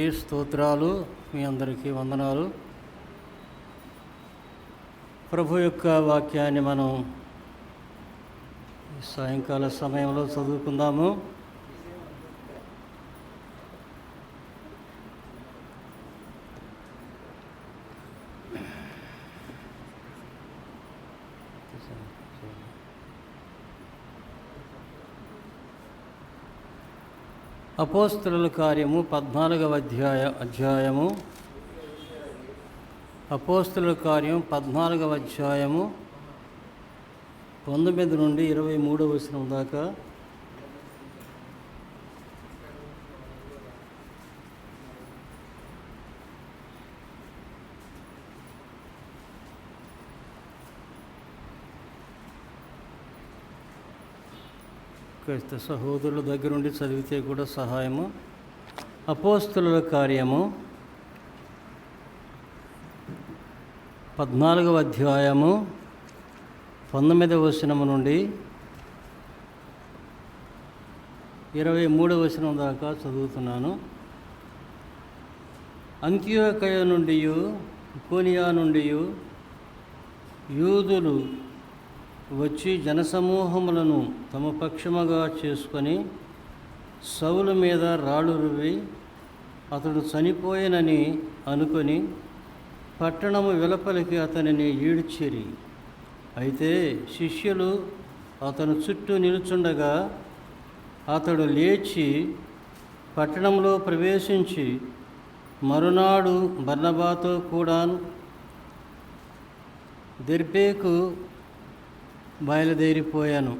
స్తోత్రాలు. మీ అందరికీ వందనాలు. ప్రభు యొక్క వాక్యాన్ని మనం సాయంకాల సమయంలో చదువుకుందాము. అపోస్తలుల కార్యము 14వ అధ్యాయము. అపోస్తలుల కార్యం 14వ అధ్యాయము 19 నుండి 23వ వచనం దాకా. సహోదరుల దగ్గర నుండి చదివితే కూడా సహాయము. అపోస్తలుల కార్యము 14వ అధ్యాయము 19వ వచనము నుండి 23వ వచనం దాకా చదువుతున్నాను. అంతియోకయ నుండి ఇకోనియా నుండి యూదులు వచ్చి జనసమూహములను తమ పక్షముగా చేసుకొని సౌలు మీద రాళ్ళు రువ్వి అతడు చనిపోయినని అనుకొని పట్టణము వెలుపలికి అతనిని ఈడ్చిరి. అయితే శిష్యులు అతను చుట్టూ నిలుచుండగా అతడు లేచి పట్టణంలో ప్రవేశించి మరునాడు బర్నబాతో కూడా దెర్బేకు బయలుదేరిపోయాను.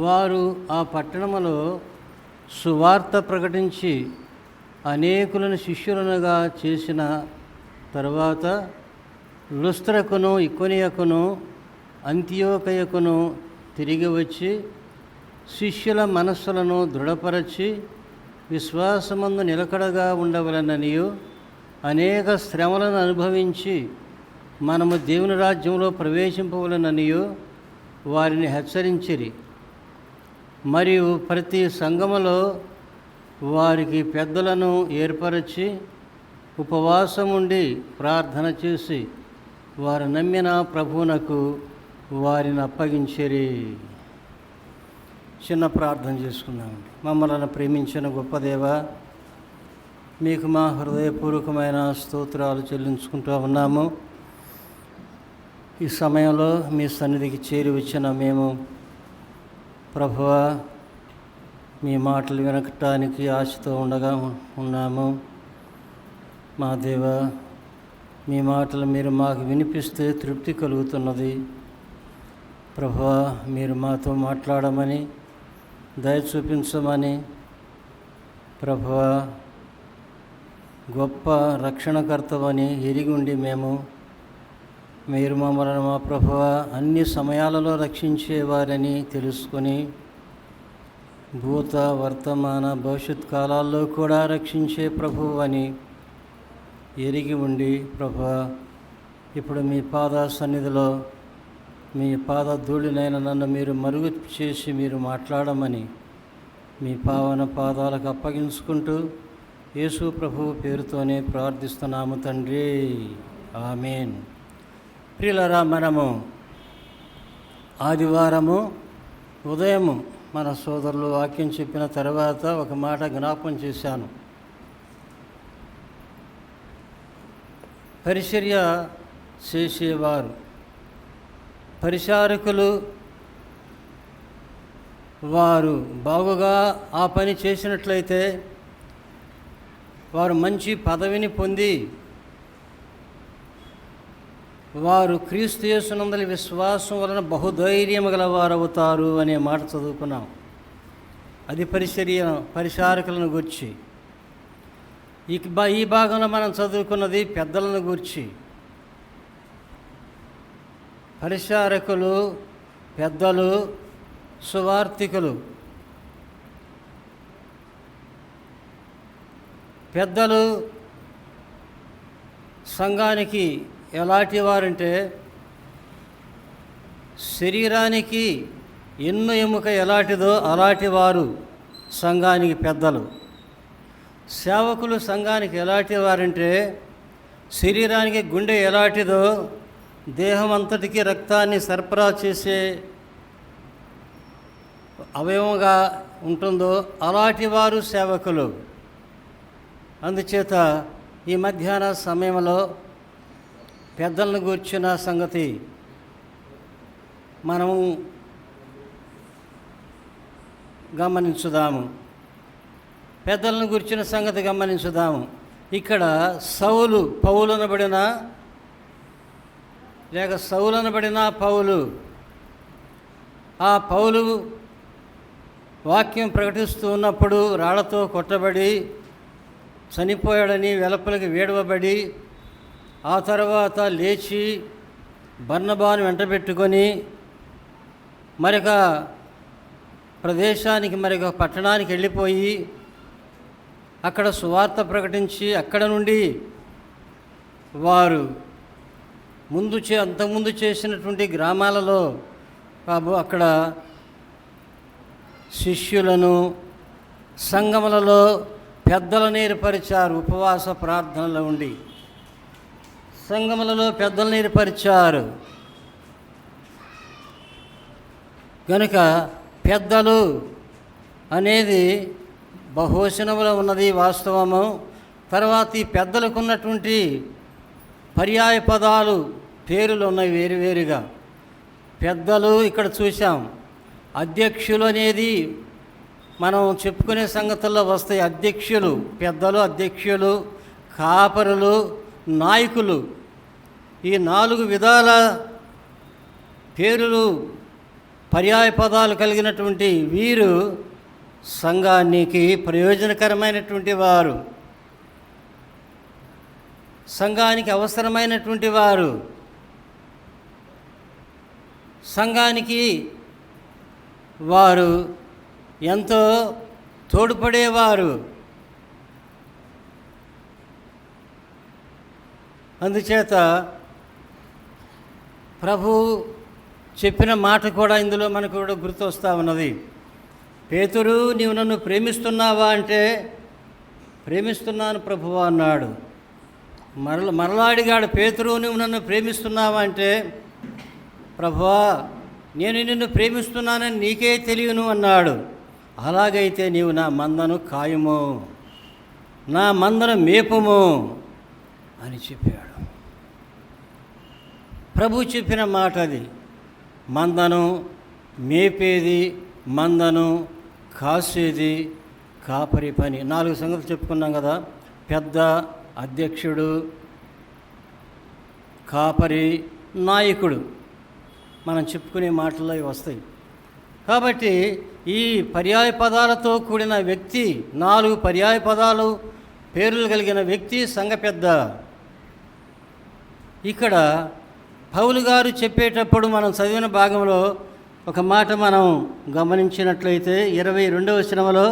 వారు ఆ పట్టణములో సువార్త ప్రకటించి అనేకులను శిష్యులనుగా చేసిన తరువాత లుస్త్రకును ఇకోనియకును అంతియోకయకును తిరిగి వచ్చి శిష్యుల మనస్సులను దృఢపరచి విశ్వాసమందు నిలకడగా ఉండవలననియు అనేక శ్రమలను అనుభవించి మనము దేవుని రాజ్యంలో ప్రవేశింపవలననియు వారిని హెచ్చరించిరి. మరియు ప్రతి సంఘములో వారికి పెద్దలను ఏర్పరచి ఉపవాసం ఉండి ప్రార్థన చేసి వారు నమ్మిన ప్రభువునకు వారిని అప్పగించిరి. చిన్న ప్రార్థన చేసుకుందామండి. మమ్మల్ని ప్రేమించిన గొప్ప దేవా, మీకు మా హృదయపూర్వకమైన స్తోత్రాలు చెల్లించుకుంటూ ఉన్నాము. ఈ సమయంలో మీ సన్నిధికి చేరి వచ్చిన మేము ప్రభువా, మీ మాటలు వినటానికి ఆశతో ఉన్నాము. మా దేవా, మీ మాటలు మీరు మాకు వినిపిస్తే తృప్తి కలుగుతున్నది. ప్రభువా, మీరు మాతో మాట్లాడమని, దయ చూపించమని, ప్రభువా గొప్ప రక్షణకర్తవని ఎరిగి ఉండి మీరు మమ్మల్ని మా ప్రభువా అన్ని సమయాలలో రక్షించేవారని తెలుసుకొని భూత వర్తమాన భవిష్యత్ కాలాల్లో కూడా రక్షించే ప్రభువు అని ఎరిగి ఉండి ప్రభువా, ఇప్పుడు మీ పాద సన్నిధిలో మీ పాద ధూళినైన నన్ను మీరు మరుగు చేసి మీరు మాట్లాడమని మీ పావన పాదాలకు అప్పగించుకుంటూ యేసు ప్రభువు పేరుతోనే ప్రార్థిస్తున్నాము తండ్రి, ఆమేన్. ప్రియులారా, మనము ఆదివారము ఉదయము మన సోదరులు వాక్యం చెప్పిన తర్వాత ఒక మాట జ్ఞాపకం చేశాను. పరిచర్య చేసేవారు, పరిచారకులు, వారు బాగుగా ఆ పని చేసినట్లయితే వారు మంచి పదవిని పొంది వారు క్రీస్తు యేసునందలి విశ్వాసం వలన బహుధైర్యము గల వారవుతారు అనే మాట చదువుకున్నాం. అది పరిచారకులను గూర్చి. ఈ భాగంలో మనం చదువుకున్నది పెద్దలను గూర్చి. పరిచారకులు, పెద్దలు, సువార్థికులు. పెద్దలు సంఘానికి ఎలాంటి వారంటే, శరీరానికి ఎన్ను ఎముక ఎలాంటిదో అలాంటి వారు సంఘానికి పెద్దలు. సేవకులు సంఘానికి ఎలాంటి వారంటే, శరీరానికి గుండె ఎలాంటిదో దేహం అంతటికి రక్తాన్ని సరఫరా చేసే అవయవంగా ఉంటుందో అలాంటి వారు సేవకులు. అందుచేత ఈ మధ్యాహ్న సమయంలో పెద్దలను గూర్చిన సంగతి మనము గమనించుదాము. పెద్దలను గురించిన సంగతి గమనించుదాము. ఇక్కడ సౌలు, పౌలనబడిన లేక సౌలనబడిన పౌలు, ఆ పౌలు వాక్యం ప్రకటిస్తూ ఉన్నప్పుడు రాళ్లతో కొట్టబడి చనిపోయాడని వెలుపలికి వేడవబడి, ఆ తర్వాత లేచి బర్నబాను వెంటబెట్టుకొని మరొక ప్రదేశానికి, మరొక పట్టణానికి వెళ్ళిపోయి అక్కడ సువార్త ప్రకటించి, అక్కడ నుండి వారు అంతకుముందు చేసినటువంటి గ్రామాలలో అక్కడ శిష్యులను, సంఘములలో పెద్దలను ఏర్పరిచారు. ఉపవాస ప్రార్థనలో ఉండి సంఘములలో పెద్దలను ఏర్పరిచారు. కనుక పెద్దలు అనేది బహువచనములో ఉన్నది వాస్తవము. తర్వాత ఈ పెద్దలకు ఉన్నటువంటి పర్యాయ పదాలు, పేర్లు ఉన్నాయి వేరువేరుగా. పెద్దలు ఇక్కడ చూసాం. అధ్యక్షులు అనేది మనం చెప్పుకునే సంగతుల్లో వస్తాయి. అధ్యక్షులు, పెద్దలు, అధ్యక్షులు, కాపరులు, నాయకులు, ఈ 4 విధాల పేరులు, పర్యాయ పదాలు కలిగినటువంటి వీరు సంఘానికి ప్రయోజనకరమైనటువంటి వారు, సంఘానికి అవసరమైనటువంటి వారు, సంఘానికి వారు ఎంతో తోడ్పడేవారు. అందుచేత ప్రభు చెప్పిన మాట కూడా ఇందులో మనకు కూడా గుర్తొస్తూ ఉన్నది. పేతురు, నీవు నన్ను ప్రేమిస్తున్నావా అంటే, ప్రేమిస్తున్నాను ప్రభువా అన్నాడు. మరలాడిగాడు, పేతురు నువ్వు నన్ను ప్రేమిస్తున్నావా అంటే, ప్రభువా నేను నిన్ను ప్రేమిస్తున్నానని నీకే తెలియను అన్నాడు. అలాగైతే నీవు నా మందను కాయుము, నా మందను మేపుము అని చెప్పాడు. ప్రభు చెప్పిన మాట అది. మందను మేపేది, మందను కాసేది కాపరి పని. 4 సంగతులు చెప్పుకున్నాం కదా. పెద్ద, అధ్యక్షుడు, కాపరి, నాయకుడు, మనం చెప్పుకునే మాటల్లో వస్తాయి. కాబట్టి ఈ పర్యాయ పదాలతో కూడిన వ్యక్తి, 4 పర్యాయ పదాలు పేర్లు కలిగిన వ్యక్తి సంఘ పెద్ద. ఇక్కడ పౌలు గారు చెప్పేటప్పుడు మనం చదివిన భాగంలో ఒక మాట మనం గమనించినట్లయితే 22వ వచనంలో,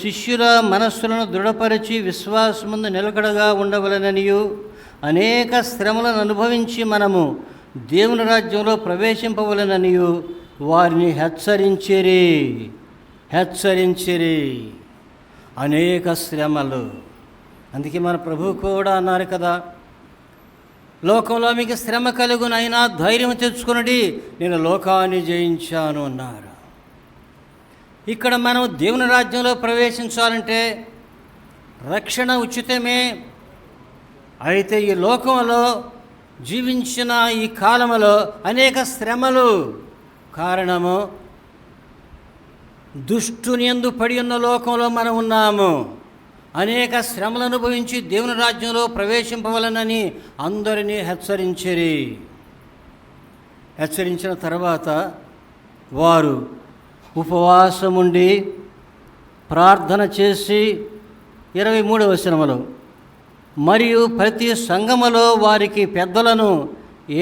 శిష్యుల మనస్సులను దృఢపరిచి విశ్వాసముందు నిలకడగా ఉండవలెననియు, అనేక శ్రమలను అనుభవించి మనము దేవుని రాజ్యంలో ప్రవేశింపవలెననియు వారిని హెచ్చరించిరి. అనేక శ్రమలు. అందుకే మన ప్రభువు కూడా అన్నారు కదా, లోకంలో మీకు శ్రమ కలుగునైనా ధైర్యం తెచ్చుకునడి, నేను లోకాన్ని జయించాను అన్నారు. ఇక్కడ మనం దేవుని రాజ్యంలో ప్రవేశించాలంటే రక్షణ ఉచితమే. అయితే ఈ లోకంలో జీవించిన ఈ కాలంలో అనేక శ్రమలు కారణము, దుష్టుని యందు పడి ఉన్న లోకంలో మనం ఉన్నాము. అనేక శ్రమలు అనుభవించి దేవుని రాజ్యంలో ప్రవేశింపవలనని అందరినీ హెచ్చరించిన తర్వాత వారు ఉపవాసముండి ప్రార్థన చేసి 23వ వచనములో, మరియు ప్రతి సంఘములో వారికి పెద్దలను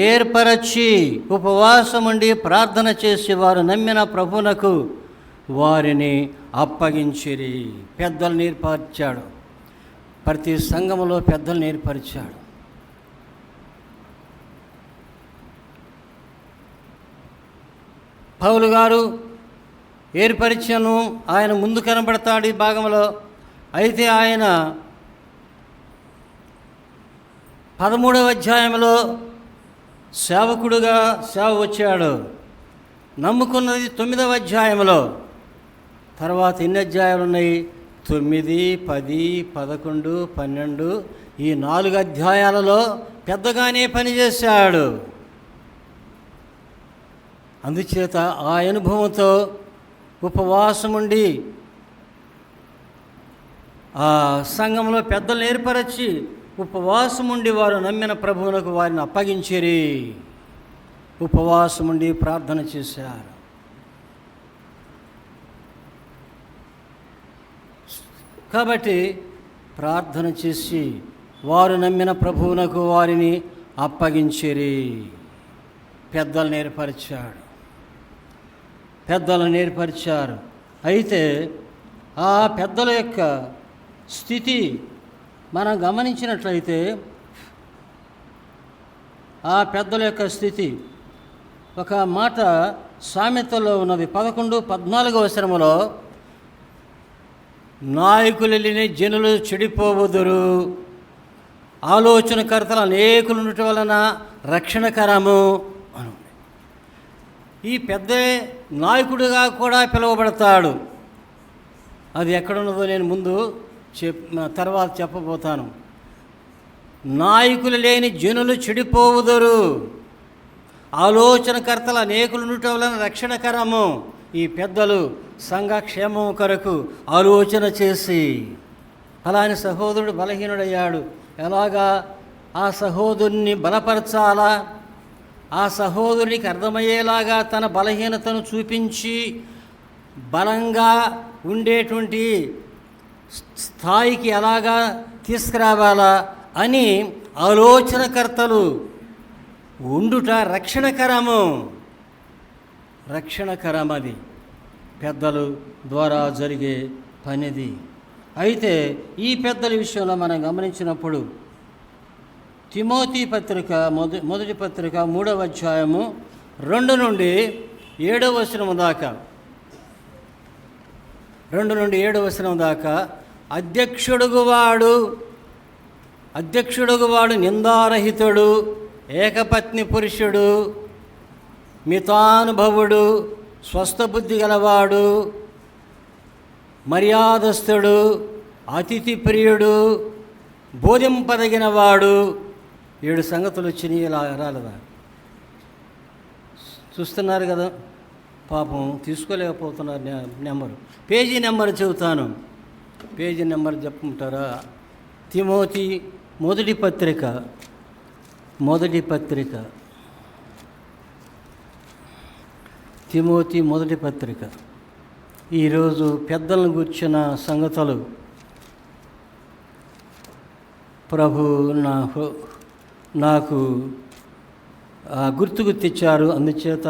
ఏర్పరచి ఉపవాసముండి ప్రార్థన చేసి వారు నమ్మిన ప్రభువునకు వారిని అప్పగించిరి. పెద్దలను ఏర్పరిచాడు. ప్రతి సంఘములో పెద్దలను ఏర్పరిచాడు. పౌలు గారు ఏర్పరిచను. ఆయన ముందు కనబడతాడు ఈ భాగంలో. అయితే ఆయన 13వ అధ్యాయంలో సేవకుడుగా సేవ వచ్చాడు. నమ్ముకున్నది 9వ అధ్యాయంలో. తర్వాత ఎన్ని అధ్యాయాలు ఉన్నాయి? 9, 10, 11, 12 ఈ 4 అధ్యాయాలలో పెద్దగానే పనిచేశాడు. అందుచేత ఆ అనుభవంతో ఉపవాసం ఉండి ఆ సంఘంలో పెద్దలు ఏర్పరచి ఉపవాసం ఉండి వారు నమ్మిన ప్రభువునకు వారిని అప్పగించిరి. ఉపవాసం ఉండి ప్రార్థన చేశారు. కాబట్టి ప్రార్థన చేసి వారు నమ్మిన ప్రభువునకు వారిని అప్పగించిరి. పెద్దలు నేర్పరిచారు. అయితే ఆ పెద్దల యొక్క స్థితి మనం గమనించినట్లయితే, ఆ పెద్దల యొక్క స్థితి ఒక మాట సామెతలో ఉన్నది. 11-14 వచనములో, నాయకులు లేని జనులు చెడిపోవుదురు, ఆలోచనకర్తలు అనేకులు ఉండటం వలన రక్షణకరము అని. ఈ పెద్ద నాయకుడిగా కూడా పిలువబడతాడు. అది ఎక్కడున్నదో నేను ముందు తర్వాత చెప్పబోతాను. నాయకులు లేని జనులు చెడిపోవుదురు, ఆలోచనకర్తలు అనేకులు ఉండటం వలన రక్షణకరము. ఈ పెద్దలు సంఘ క్షేమం కొరకు ఆలోచన చేసి, అలాని సహోదరుడు బలహీనుడయ్యాడు, ఎలాగా ఆ సహోదరుని బలపరచాలా, ఆ సహోదరునికి అర్థమయ్యేలాగా తన బలహీనతను చూపించి బలంగా ఉండేటువంటి స్థాయికి ఎలాగా తీసుకురావాలా అని ఆలోచనకర్తలు ఉండుట రక్షణకరమది పెద్దలు ద్వారా జరిగే పనిది. అయితే ఈ పెద్దల విషయంలో మనం గమనించినప్పుడు తిమోతి పత్రిక మొదటి పత్రిక 3వ అధ్యాయము 2 నుండి 7వ వచనం దాకా, 2 నుండి 7వ వచనం దాకా, అధ్యక్షుడుగువాడు నిందారహితుడు, ఏకపత్ని పురుషుడు, మితానుభవుడు, స్వస్థబుద్ధి గలవాడు, మర్యాదస్థుడు, అతిథి ప్రియుడు, బోధింపదగినవాడు. 7 సంగతులు వచ్చినాయి. ఇలా రాలేదా? చూస్తున్నారు కదా, పాపం తీసుకోలేకపోతున్నారు. పేజీ నెంబర్ చెబుతాను. పేజీ నెంబర్ చెప్పమంటారా? తిమోతి మొదటి పత్రిక తిమోతి మొదటి పత్రిక. ఈరోజు పెద్దలను గూర్చిన సంగతులు ప్రభు నాకు గుర్తుకు తెచ్చారు. అందుచేత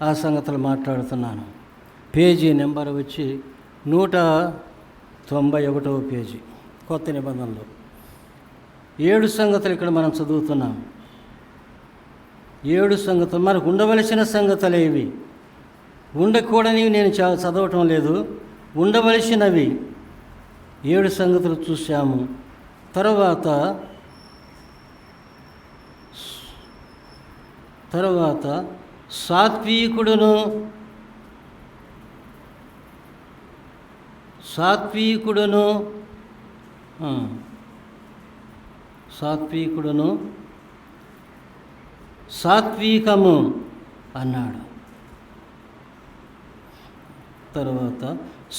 ఆ సంగతులు మాట్లాడుతున్నాను. పేజీ నెంబర్ వచ్చి 191వ పేజీ, కొత్త నిబంధనలో 7 సంగతులు ఇక్కడ మనం చదువుతున్నాం. 7 సంగతులు మనకు ఉండవలసిన సంగతులే ఇవి. ఉండకూడనివి నేను చదవటం లేదు, ఉండవలసినవి 7 సంగతులు చూసాము. తర్వాత సాత్వికుడును సాత్వికము అన్నాడు. తర్వాత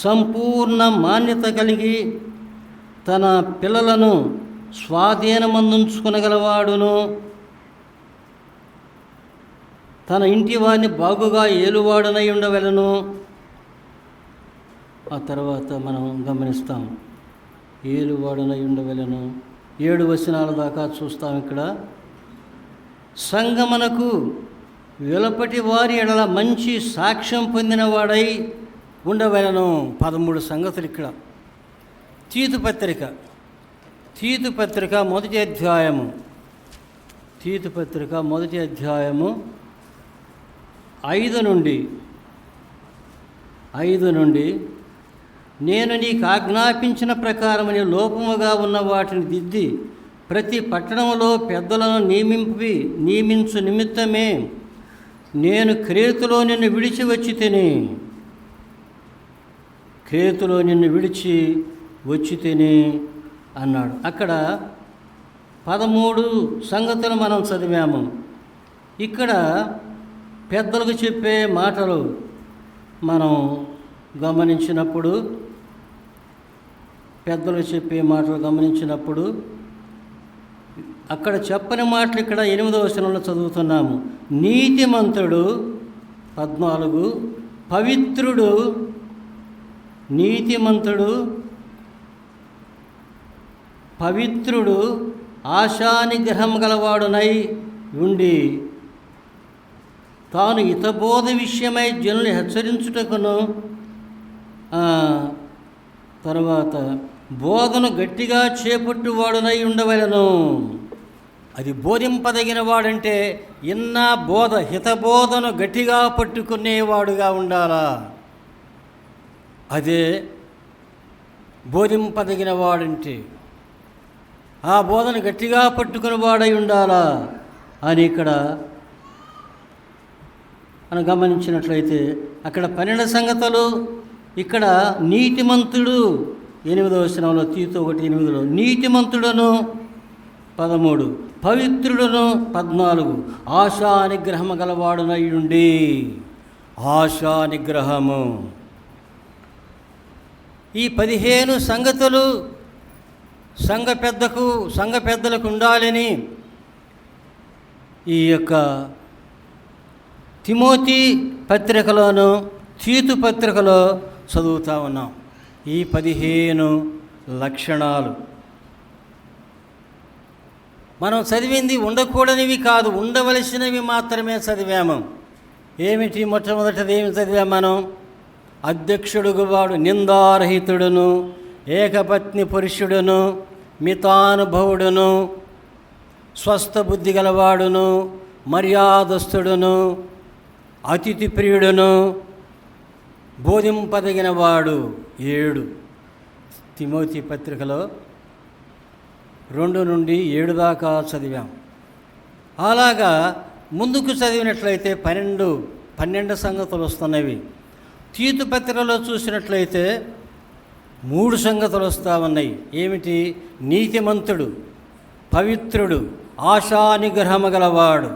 సంపూర్ణ మాన్యత కలిగి తన పిల్లలను స్వాధీనమందుంచుకొనగలవాడును, తన ఇంటి వారిని బాగుగా ఏలువాడనై ఉండవలెను. ఆ తర్వాత మనం గమనిస్తాం, ఏలువాడనై ఉండవలెను. 7 వచనాల దాకా చూస్తాం. ఇక్కడ సంగమనకు వెలుపటి వారి ఎడల మంచి సాక్ష్యం పొందినవాడై ఉండవలెను. 13 సంగతులు ఇక్కడ. తీతు పత్రిక మొదటి అధ్యాయము 5 నుండి నేను నీకు ఆజ్ఞాపించిన ప్రకారమని లోపముగా ఉన్న వాటిని దిద్ది ప్రతి పట్టణంలో పెద్దలను నియమించు నిమిత్తమే నేను క్రేతులో నిన్ను విడిచి వచ్చి తిని అన్నాడు. అక్కడ 13 సంగతులు మనం చదివాము. ఇక్కడ పెద్దలకు చెప్పే మాటలు మనం గమనించినప్పుడు అక్కడ చెప్పని మాటలు ఇక్కడ 8వ వచనంలో చదువుతున్నాము. నీతిమంతుడు 14 పవిత్రుడు ఆశానిగ్రహం గలవాడునై ఉండి తాను హితబోధ విషయమై జనులు హెచ్చరించుటకును తర్వాత బోధను గట్టిగా చేపట్టువాడునై ఉండవలెను. అది బోధింపదగిన వాడంటే హితబోధను గట్టిగా పట్టుకునేవాడుగా ఉండాలా. అదే బోధింపదగిన వాడంటే ఆ బోధను గట్టిగా పట్టుకుని వాడై ఉండాలా అని ఇక్కడ మనం గమనించినట్లయితే అక్కడ 12 సంగతులు, ఇక్కడ నీతిమంతుడు 8వ వచనంలో తీతు 1:8 నీతిమంతుడును 13 పవిత్రుడును 14 ఆశానిగ్రహము గలవాడునై ఉండి. ఆశానిగ్రహము ఈ 15 సంగతులు సంఘ పెద్దలకు ఉండాలని ఈ యొక్క తిమోతి పత్రికలోను తీతు పత్రికలో చదువుతూ ఉన్నాం. ఈ 15 లక్షణాలు మనం చదివింది ఉండకూడనివి కాదు, ఉండవలసినవి మాత్రమే చదివాము. ఏమిటి? మొట్టమొదటిది ఏమి చదివాము మనం? అధ్యక్షుడుగు వాడు నిందారహితుడును, ఏకపత్ని పురుషుడును, మితానుభవుడును, స్వస్థ బుద్ధి గలవాడును, మర్యాదస్తుడును, అతిథి ప్రియుడును, బోధింపదగినవాడు. 7 తిమోతి పత్రికలో 2 నుండి 7 దాకా చదివాం. అలాగా ముందుకు చదివినట్లయితే 12 సంగతులు వస్తున్నవి. తీతు పత్రికలో చూసినట్లయితే 3 సంగతులు వస్తూ ఉన్నాయి. ఏమిటి? నీతిమంతుడు, పవిత్రుడు, ఆశానిగ్రహము గలవాడు.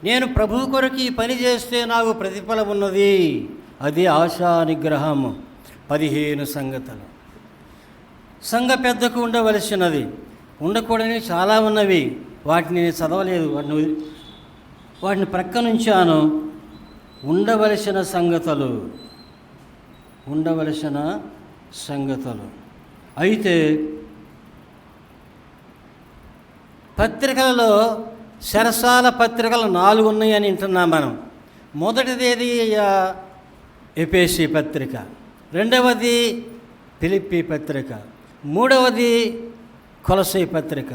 నేను ప్రభు కొరకు ఈ పని చేస్తే నాకు ప్రతిఫలం ఉన్నది. అది ఆశానిగ్రహము. 15 సంగతులు. సంఘ పెద్దకు ఉండవలసినది. ఉండకూడని చాలా ఉన్నవి, వాటిని నేను చదవలేదు, వాటిని ప్రక్కనుంచాను. ఉండవలసిన సంగతులు అయితే పత్రికలలో శరసాల పత్రికలు 4 ఉన్నాయని వింటున్నాం మనం. మొదటిది ఏది? ఎఫెసీ పత్రిక, రెండవది ఫిలిప్పీ పత్రిక, మూడవది కొలసీ పత్రిక.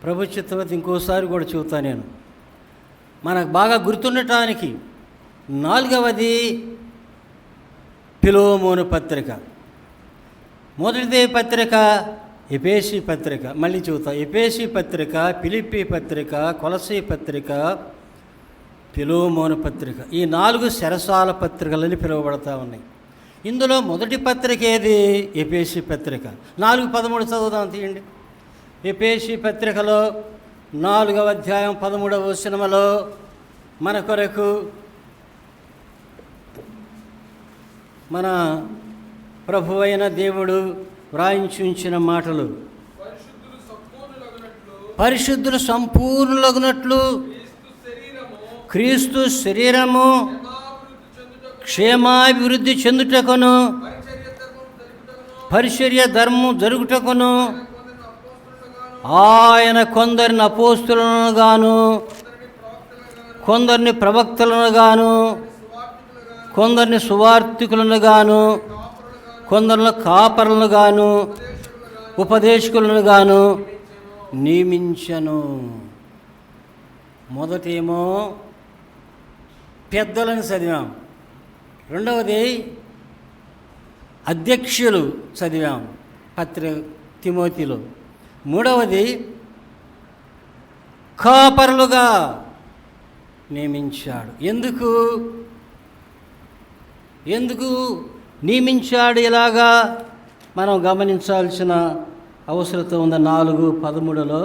ప్రభు చిత్తవతి ఇంకోసారి కూడా చెబుతా నేను, మనకు బాగా గుర్తుండటానికి. 4వది ఫిలోమోను పత్రిక. మొదటిదే పత్రిక ఎఫెసీ పత్రిక. మళ్ళీ చెబుతా, ఎఫెసీ పత్రిక, ఫిలిప్పీ పత్రిక, కొలసీ పత్రిక, ఫిలోమోను పత్రిక. ఈ 4 శరసాల పత్రికలని పిలువబడతా ఉన్నాయి. ఇందులో మొదటి పత్రిక ఏది? ఎఫెసీ పత్రిక. 4:13 చదువుదాం, తీయండి. ఎఫెసీ పత్రికలో 4వ అధ్యాయం 13వ వచనములో మన కొరకు మన ప్రభువైన దేవుడు వ్రాయించి ఉంచిన మాటలు. పరిశుద్ధులు సంపూర్ణులగునట్లు క్రీస్తు శరీరము క్షేమాభివృద్ధి చెందుటకును పరిచర్య ధర్మం జరుగుటకును ఆయన కొందరిని అపోస్తులను గాను, కొందరిని ప్రవక్తలను గాను, కొందరిని సువార్తికులను గాను, కొందరిని కాపరులను గాను, ఉపదేశకులను గాను నియమించను. మొదటేమో పెద్దలను చదివాం, రెండవది అధ్యక్షులు చదివాం తిమోతిలో. మూడవది కాపరులుగా నియమించాడు. ఎందుకు నియమించాడు? ఇలాగా మనం గమనించాల్సిన అవసరత ఉంది. 4:13లో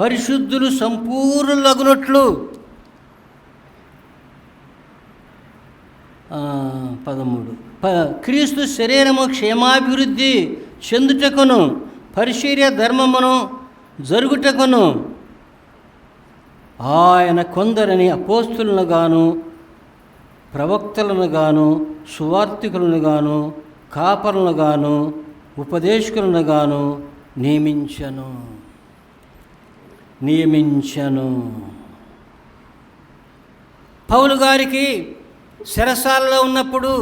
పరిశుద్ధులు సంపూర్ణులగునట్లు 13 క్రీస్తు శరీరము క్షేమాభివృద్ధి చెందుటకును పరిచర్య ధర్మమును జరుగుటకును ఆయన కొందరిని అపోస్తులను గాను ప్రవక్తలను గాను సువార్తికులను గాను కాపరులను గాను ఉపదేశకులను గాను నియమించను. పౌలు గారికి చెరసాలలో ఉన్నప్పుడు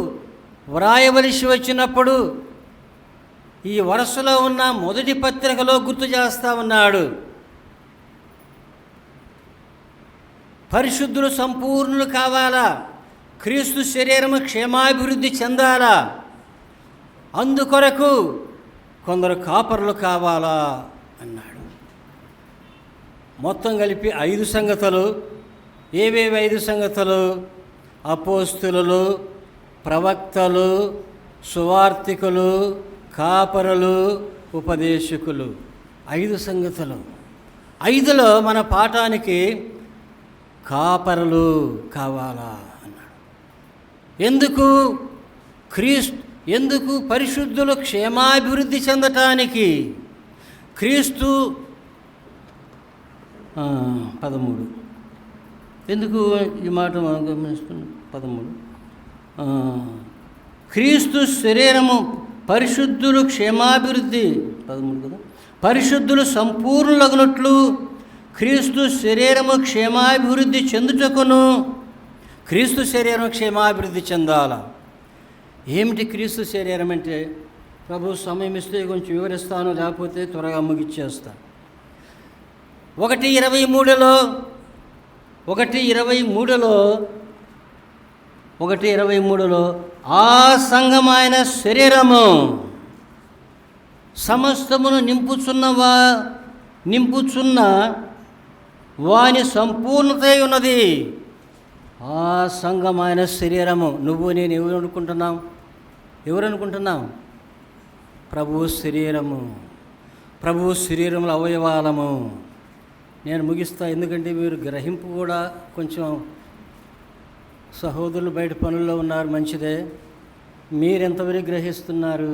వ్రాయవలసి వచ్చినప్పుడు ఈ వరుసలో ఉన్న మొదటి పత్రికలో గుర్తు చేస్తా ఉన్నాడు. పరిశుద్ధులు సంపూర్ణులు కావాలా, క్రీస్తు శరీరము క్షేమాభివృద్ధి చెందాలా, అందుకొరకు కొందరు కాపరులు కావాలా అన్నాడు. మొత్తం కలిపి 5 సంగతులు. ఏవేవి 5 సంగతులు? అపోస్తులు, ప్రవక్తలు, సువార్తికులు, కాపరులు, ఉపదేశకులు. 5 సంగతులు. 5లో మన పాఠానికి కాపరులు కావాలా అన్నాడు. ఎందుకు పరిశుద్ధులు క్షేమాభివృద్ధి చెందటానికి. క్రీస్తు 13 ఎందుకు ఈ మాట మనం గమనిస్తున్నాం? 13 క్రీస్తు శరీరము పరిశుద్ధులు క్షేమాభివృద్ధి 13 కదా. పరిశుద్ధులు సంపూర్ణులగునట్లు క్రీస్తు శరీరము క్షేమాభివృద్ధి చెందుటకును. క్రీస్తు శరీరం క్షేమాభివృద్ధి చెందాలా. ఏమిటి క్రీస్తు శరీరం అంటే? ప్రభు సమయం ఇస్తే కొంచెం వివరిస్తాను, లేకపోతే త్వరగా ముగిచ్చేస్తాను. 1:23లో ఆ సంఘమైన శరీరము సమస్తమును నింపుచున్న వాని సంపూర్ణత ఉన్నది. ఆ సంఘమైన శరీరము నువ్వు నేను ఎవరు అనుకుంటున్నాం? ప్రభువు శరీరముల అవయవాలము. నేను ముగిస్తా, ఎందుకంటే మీరు గ్రహింపు కూడా కొంచెం, సహోదరులు బయట పనుల్లో ఉన్నారు, మంచిదే. మీరెంతవరకు గ్రహిస్తున్నారు?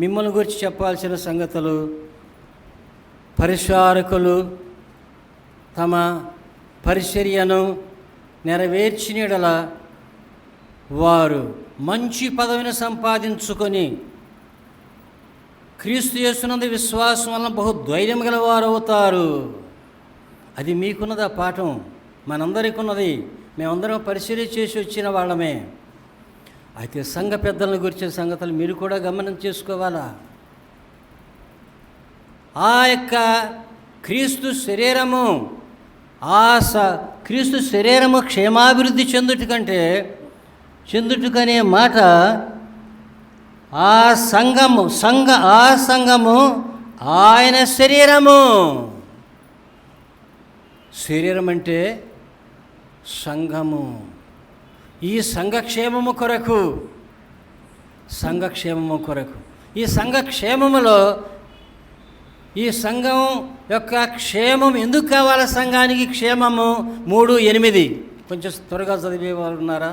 మిమ్మల్ని గురించి చెప్పాల్సిన సంగతులు. పరిచారకులు తమ పరిచర్యను నెరవేర్చిన యెడల వారు మంచి పదవిని సంపాదించుకొని క్రీస్తు యేసునందు విశ్వాసం వలన బహుధైర్యం గల వారు అవుతారు. అది మీకున్నది ఆ పాఠం, మనందరికీ ఉన్నది. మేమందరం పరిచర్య చేసి వచ్చిన వాళ్ళమే. అయితే సంఘ పెద్దలను గురించిన సంగతులు మీరు కూడా గమనం చేసుకోవాలా. ఆ యొక్క క్రీస్తు శరీరము క్షేమాభివృద్ధి చెందుటకనే మాట ఆ సంఘము ఆయన శరీరం అంటే సంఘము. ఈ సంఘక్షేమము కొరకు ఈ సంఘక్షేమములో ఈ సంఘం యొక్క క్షేమం ఎందుకు కావాలి? సంఘానికి క్షేమము 3:8 కొంచెం త్వరగా చదివేవారు ఉన్నారా?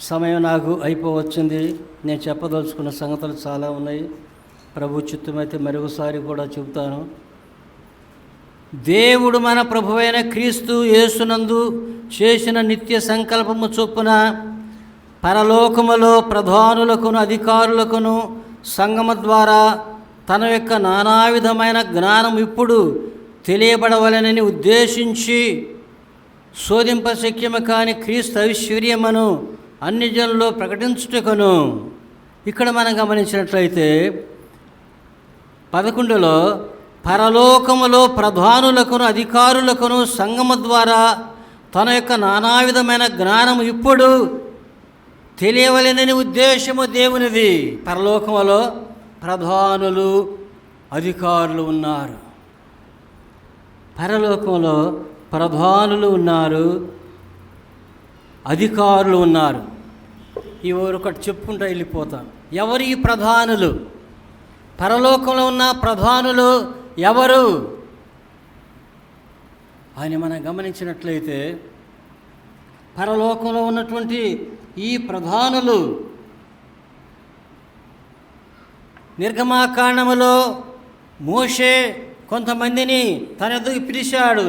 సమయం నాకు అయిపోవచ్చింది. నేను చెప్పదలుచుకున్న సంగతులు చాలా ఉన్నాయి. ప్రభు చిత్తమైతే మరొకసారి కూడా చెబుతాను. దేవుడు మన ప్రభువైన క్రీస్తు యేసునందు చేసిన నిత్య సంకల్పము చొప్పున పరలోకములో ప్రధానులకును అధికారులకును సంఘము ద్వారా తన యొక్క నానా విధమైన జ్ఞానం ఇప్పుడు తెలియబడవలనని ఉద్దేశించి శోధింపశక్యము కాని క్రీస్తు ఐశ్వర్యమును అన్ని జనుల్లో ప్రకటించుటకును. ఇక్కడ మనం గమనించినట్లయితే 11లో పరలోకములో ప్రధానులకును అధికారులకును సంఘము ద్వారా తన యొక్క నానా విధమైన జ్ఞానం ఇప్పుడు తెలియవలెనని ఉద్దేశము దేవునిది. పరలోకములో ప్రధానులు, అధికారులు ఉన్నారు. పరలోకంలో ప్రధానులు ఉన్నారు, అధికారులు ఉన్నారు. ఈ ఒకటి చెప్పుకుంటూ వెళ్ళిపోతాను. ఎవరు ఈ ప్రధానులు? పరలోకంలో ఉన్న ప్రధానులు ఎవరు అని మనం గమనించినట్లయితే, పరలోకంలో ఉన్నటువంటి ఈ ప్రధానులు నిర్గమాకాండములో మోషే కొంతమందిని తన ఎదుగు పిలిచాడు.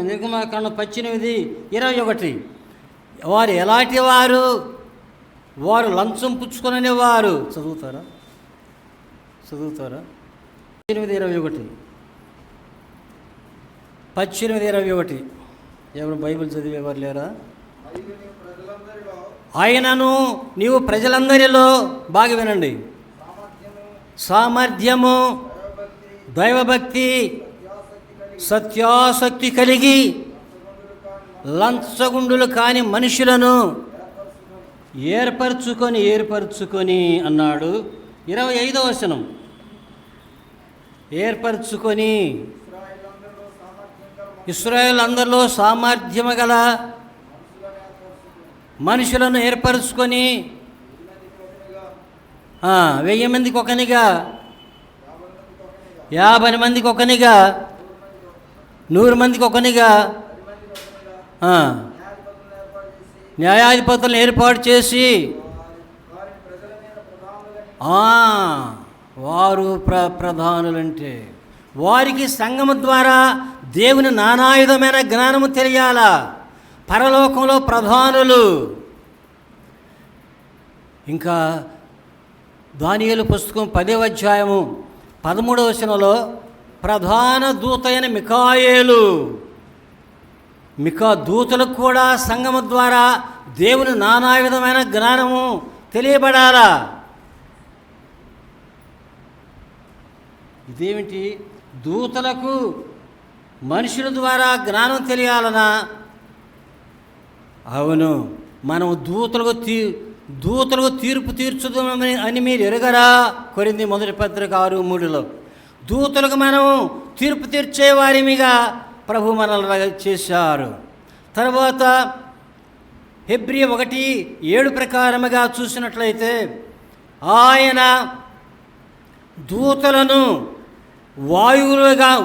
నిర్గమాకాండం 18:21. వారు ఎలాంటి వారు? వారు లంచం పుచ్చుకొనని వారు. చదువుతారా 18:21. 18:21. ఎవరు బైబిల్ చదివేవారు లేరా? ఆయనను నీవు ప్రజలందరిలో, బాగా వినండి, సామర్థ్యము, దైవభక్తి, సత్యాసక్తి కలిగి లంచగుండులు కాని మనుషులను ఏర్పరచుకొని అన్నాడు. 25వ వచనం. ఏర్పరచుకొని, ఇశ్రాయేలు అందరిలో సామర్థ్యము గల మనుషులను ఏర్పరచుకొని 1000 మందికి ఒకనిగా, 50 మందికి ఒకనిగా, 100 మందికి ఒకనిగా న్యాయాధిపతులను ఏర్పాటు చేసి వారు ప్రధానులంటే వారికి సంఘము ద్వారా దేవుని నానాయుధమైన జ్ఞానము తెలియాలా. పరలోకంలో ప్రధానులు. ఇంకా దానియేలు పుస్తకం 10వ అధ్యాయము 13వ వచనంలో ప్రధాన దూత అయిన మిఖాయేలు, దూతలకు కూడా సంఘము ద్వారా దేవుని నానా విధమైన జ్ఞానము తెలియబడాలా. ఇదేమిటి? దూతలకు మనుషుల ద్వారా జ్ఞానం తెలియాలనా? అవును. మనం దూతలకు తీర్పు తీర్చుదామని అని మీరు ఎరగరా? కొరింథీ 1:6-3. దూతలకు మనం తీర్పు తీర్చే వారిమిగా ప్రభు మనల్ని చేశారు. తర్వాత హెబ్రీ 1:7 ప్రకారముగా చూసినట్లయితే, ఆయన దూతలను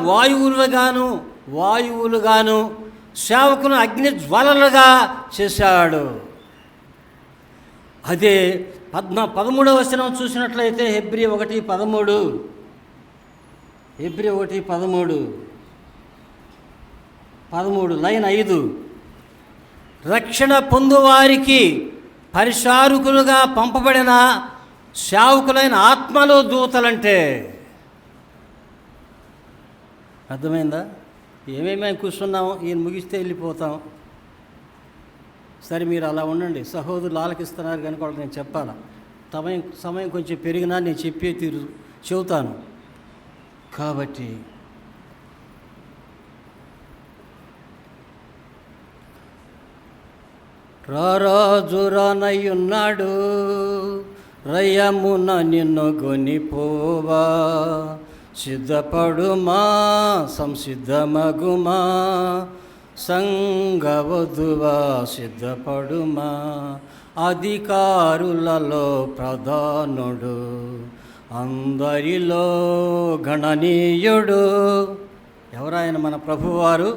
వాయువులుగాను సేవకును అగ్ని జ్వాలలుగా చేశాడు. అదే 13వ వచనం చూసినట్లయితే హెబ్రీ 1:13. Hebrew 1:13 line 5. రక్షణ పొందువారికి పరిచారకులుగా పంపబడిన సేవకులైన ఆత్మలో దూతలంటే. అర్థమైందా? ఏమేమి కూర్చున్నాము, ఈయన ముగిస్తే వెళ్ళిపోతాం. సరే, మీరు అలా ఉండండి. సహోదరులు ఆలకిస్తున్నారు కనుక వాళ్ళకి నేను చెప్పాలా. సమయం కొంచెం పెరిగినా నేను చెబుతాను. కాబట్టి రారాజు రానయ్యున్నాడు, రయ్యమున నిన్ను గొనిపోవా. సిద్ధపడుమా, సంసిద్ధమగుమా, సంగవధువా సిద్ధపడుమా. అధికారులలో ప్రధానుడు, అందరిలో గణనీయుడు. ఎవరాయన? మన ప్రభువారు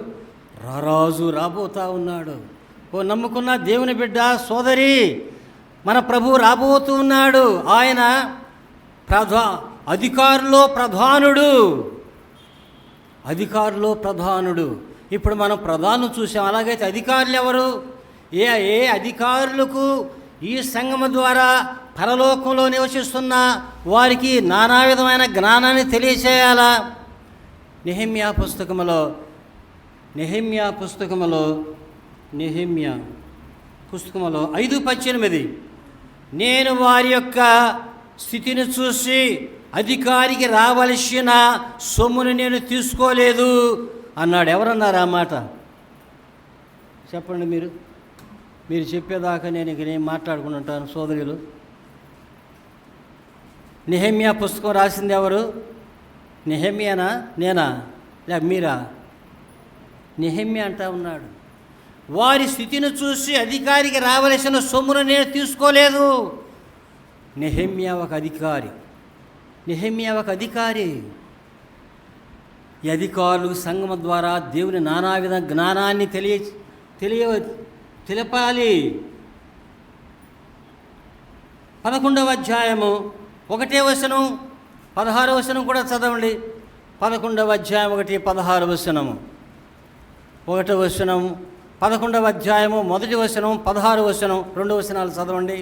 రారాజు రాబోతా ఉన్నాడు. ఓ నమ్ముకున్న దేవుని బిడ్డ సోదరి, మన ప్రభు రాబోతూ ఉన్నాడు. ఆయన అధికారులో ప్రధానుడు. ఇప్పుడు మనం ప్రధాను చూసాం. అలాగైతే అధికారులు ఎవరు? ఏ అధికారులకు ఈ సంఘము ద్వారా పరలోకంలో నివసిస్తున్న వారికి నానా విధమైన జ్ఞానాన్ని తెలియచేయాలా. నెహెమ్యా పుస్తకములో 5:18 నేను వారి యొక్క స్థితిని చూసి అధికారికి రావలసిన సొమ్మును నేను తీసుకోలేదు అన్నాడు. ఎవరన్నారు ఆ మాట? చెప్పండి మీరు చెప్పేదాకా నేను మాట్లాడుకుని ఉంటాను సోదరులు. నెహెమ్యా పుస్తకం రాసింది ఎవరు? నెహెమ్యానా, నేనా, మీరా? నెహెమ్యా అంటా ఉన్నాడు, వారి స్థితిని చూసి అధికారికి రావలసిన సొమ్మును నేను తీసుకోలేదు. నెహెమ్యా ఒక అధికారి. ఈ అధికారులు సంఘం ద్వారా దేవుని నానావిధ జ్ఞానాన్ని తెలపాలి. 11వ అధ్యాయము 1వ వచనం 16వ వచనం కూడా చదవండి. 11వ అధ్యాయం 1-16 వచనము, 1వ వచనం, 11వ అధ్యాయము 1వ వచనం, 16వ వచనం, 2 వచనాలు చదవండి.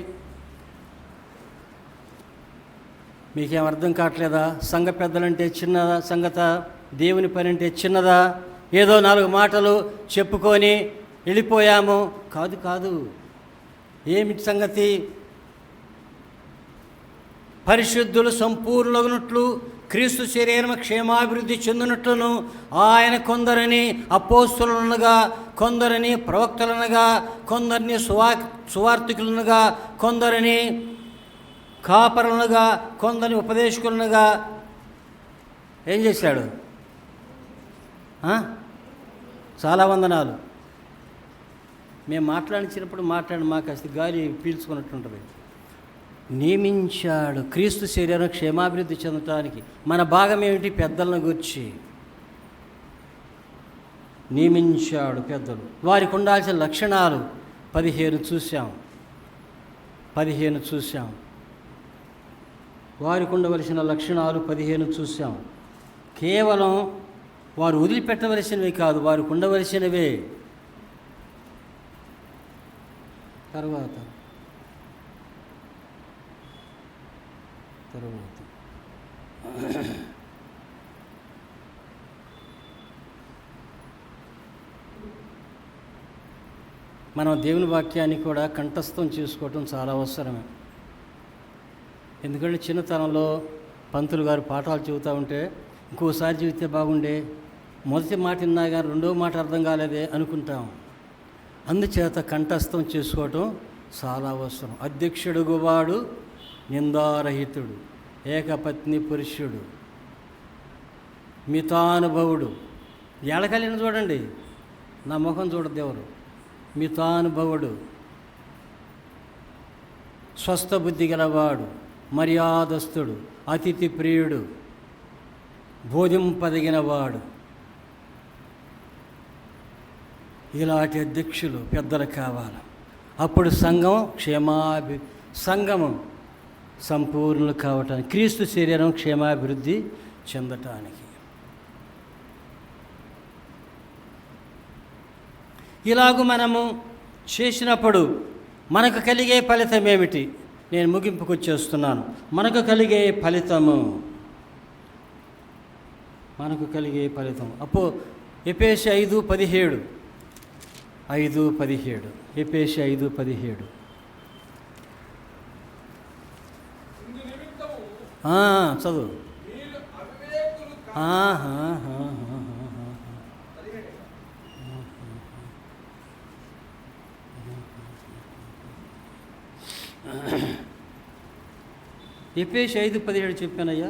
మీకేం అర్థం కావట్లేదా? సంఘ పెద్దలంటే చిన్నదా సంగత? దేవుని పని అంటే చిన్నదా? ఏదో 4 మాటలు చెప్పుకొని వెళ్ళిపోయాము. కాదు. ఏమిటి సంగతి? పరిశుద్ధులు సంపూర్ణులగునట్లు క్రీస్తు శరీరం క్షేమాభివృద్ధి చెందినట్లును ఆయన కొందరిని అపోస్తులనుగా, కొందరిని ప్రవక్తలనుగా, కొందరిని సువార్తికులనుగా, కొందరిని కాపరులనుగా, కొందరిని ఉపదేశకులనుగా ఏం చేశాడు? చాలా వందనాలు. మేము మాట్లాడించినప్పుడు మాకు కాస్త గాలి పీల్చుకున్నట్టుంటుంది. నియమించాడు క్రీస్తు శరీరం క్షేమాభివృద్ధి చెందటానికి. మన భాగం ఏమిటి? పెద్దలను గురించి నియమించాడు. పెద్దలు వారికి ఉండాల్సిన లక్షణాలు 15 చూసాం. వారికి ఉండవలసిన లక్షణాలు 15 చూసాం. కేవలం వారు వదిలిపెట్టవలసినవి కాదు, వారికి ఉండవలసినవే. తర్వాత మనం దేవుని వాక్యాన్ని కూడా కంఠస్థం చేసుకోవటం చాలా అవసరమే. ఎందుకంటే చిన్నతనంలో పంతులు గారు పాఠాలు చెబుతూ ఉంటే ఇంకోసారి చెబితే బాగుండే, మొదటి మాట విన్నా కానీ 2వ మాట అర్థం కాలేదే అనుకుంటాం. అందుచేత కంఠస్థం చేసుకోవటం చాలా అవసరం. అధ్యక్షుడుగువాడు నిందారహితుడు, ఏకపత్ని పురుషుడు, మితానుభవుడు. ఎడకలిన చూడండి, నా ముఖం చూడద్దు ఎవరు. మితానుభవుడు, స్వస్థ బుద్ధి గలవాడు, మర్యాదస్తుడు, అతిథి ప్రియుడు, బోధింపదగినవాడు. ఇలాంటి అధ్యక్షులు పెద్దలు కావాలి. అప్పుడు సంఘము సంపూర్ణులు కావటానికి, క్రీస్తు శరీరం క్షేమాభివృద్ధి చెందటానికి. ఇలాగూ మనము చేసినప్పుడు మనకు కలిగే ఫలితం ఏమిటి? నేను ముగింపుకు వచ్చేస్తున్నాను. మనకు కలిగే ఫలితం ఎఫెసీ 5:17 ఎఫెసీ 5:17 చదువు. ఎఫెసీ 5:17 చెప్పానయ్యా.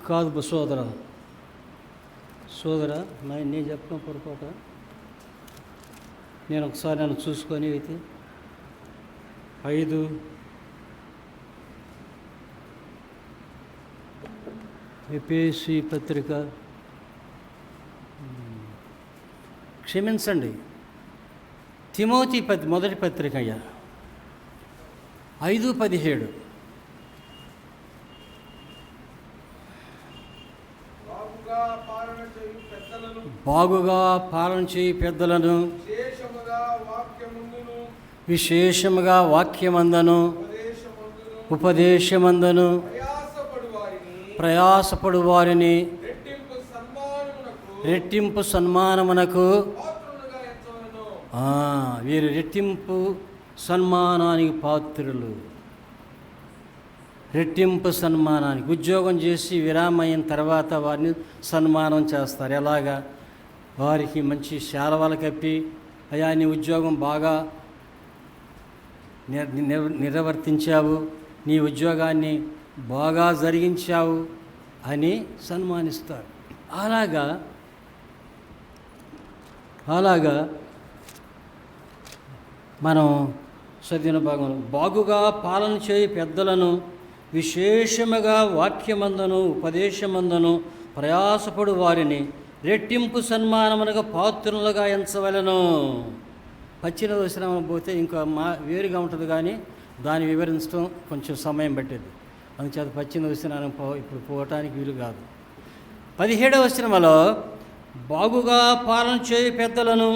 కాదు సోదరా నేను చెప్పడం పొరపాటు. నేను ఒకసారి నన్ను చూసుకొని అయితే 5 ఎఫెసీ పత్రిక, క్షమించండి, తిమోతి మొదటి పత్రిక అయ్యా 5:17. బాగుగా పాలన చేయి పెద్దలను, విశేషముగా వాక్యమందను ఉపదేశమందను ప్రయాసపడు వారిని రెట్టింపు సన్మానమునకు, వీరు రెట్టింపు సన్మానానికి పాత్రులు. రెట్టింపు సన్మానానికి ఉద్యోగం చేసి విరామం అయిన తర్వాత వారిని సన్మానం చేస్తారు. ఎలాగా? వారికి మంచి శాలవాలు కప్పి, అయ్యా నీ ఉద్యోగం బాగా నిర్వర్తించావు, నీ ఉద్యోగాన్ని బాగా జరిగించావు అని సన్మానిస్తారు. అలాగా మనం చదివిన భాగంలో బాగుగా పాలన చేయి పెద్దలను విశేషముగా వాక్యమందును ఉపదేశమందును ప్రయాసపడు వారిని రెట్టింపు సన్మానమునగా పాత్రులుగా ఎంచవలెను. పచ్చిన దర్శనం పోతే ఇంకా వేరుగా ఉంటుంది, కానీ దాన్ని వివరించడం కొంచెం సమయం పట్టేది. అందుచేత పచ్చిన దర్శనం ఇప్పుడు పోవటానికి వీలు కాదు. 17వ వచనములో బాగుగా పాలన చేయి పెద్దలను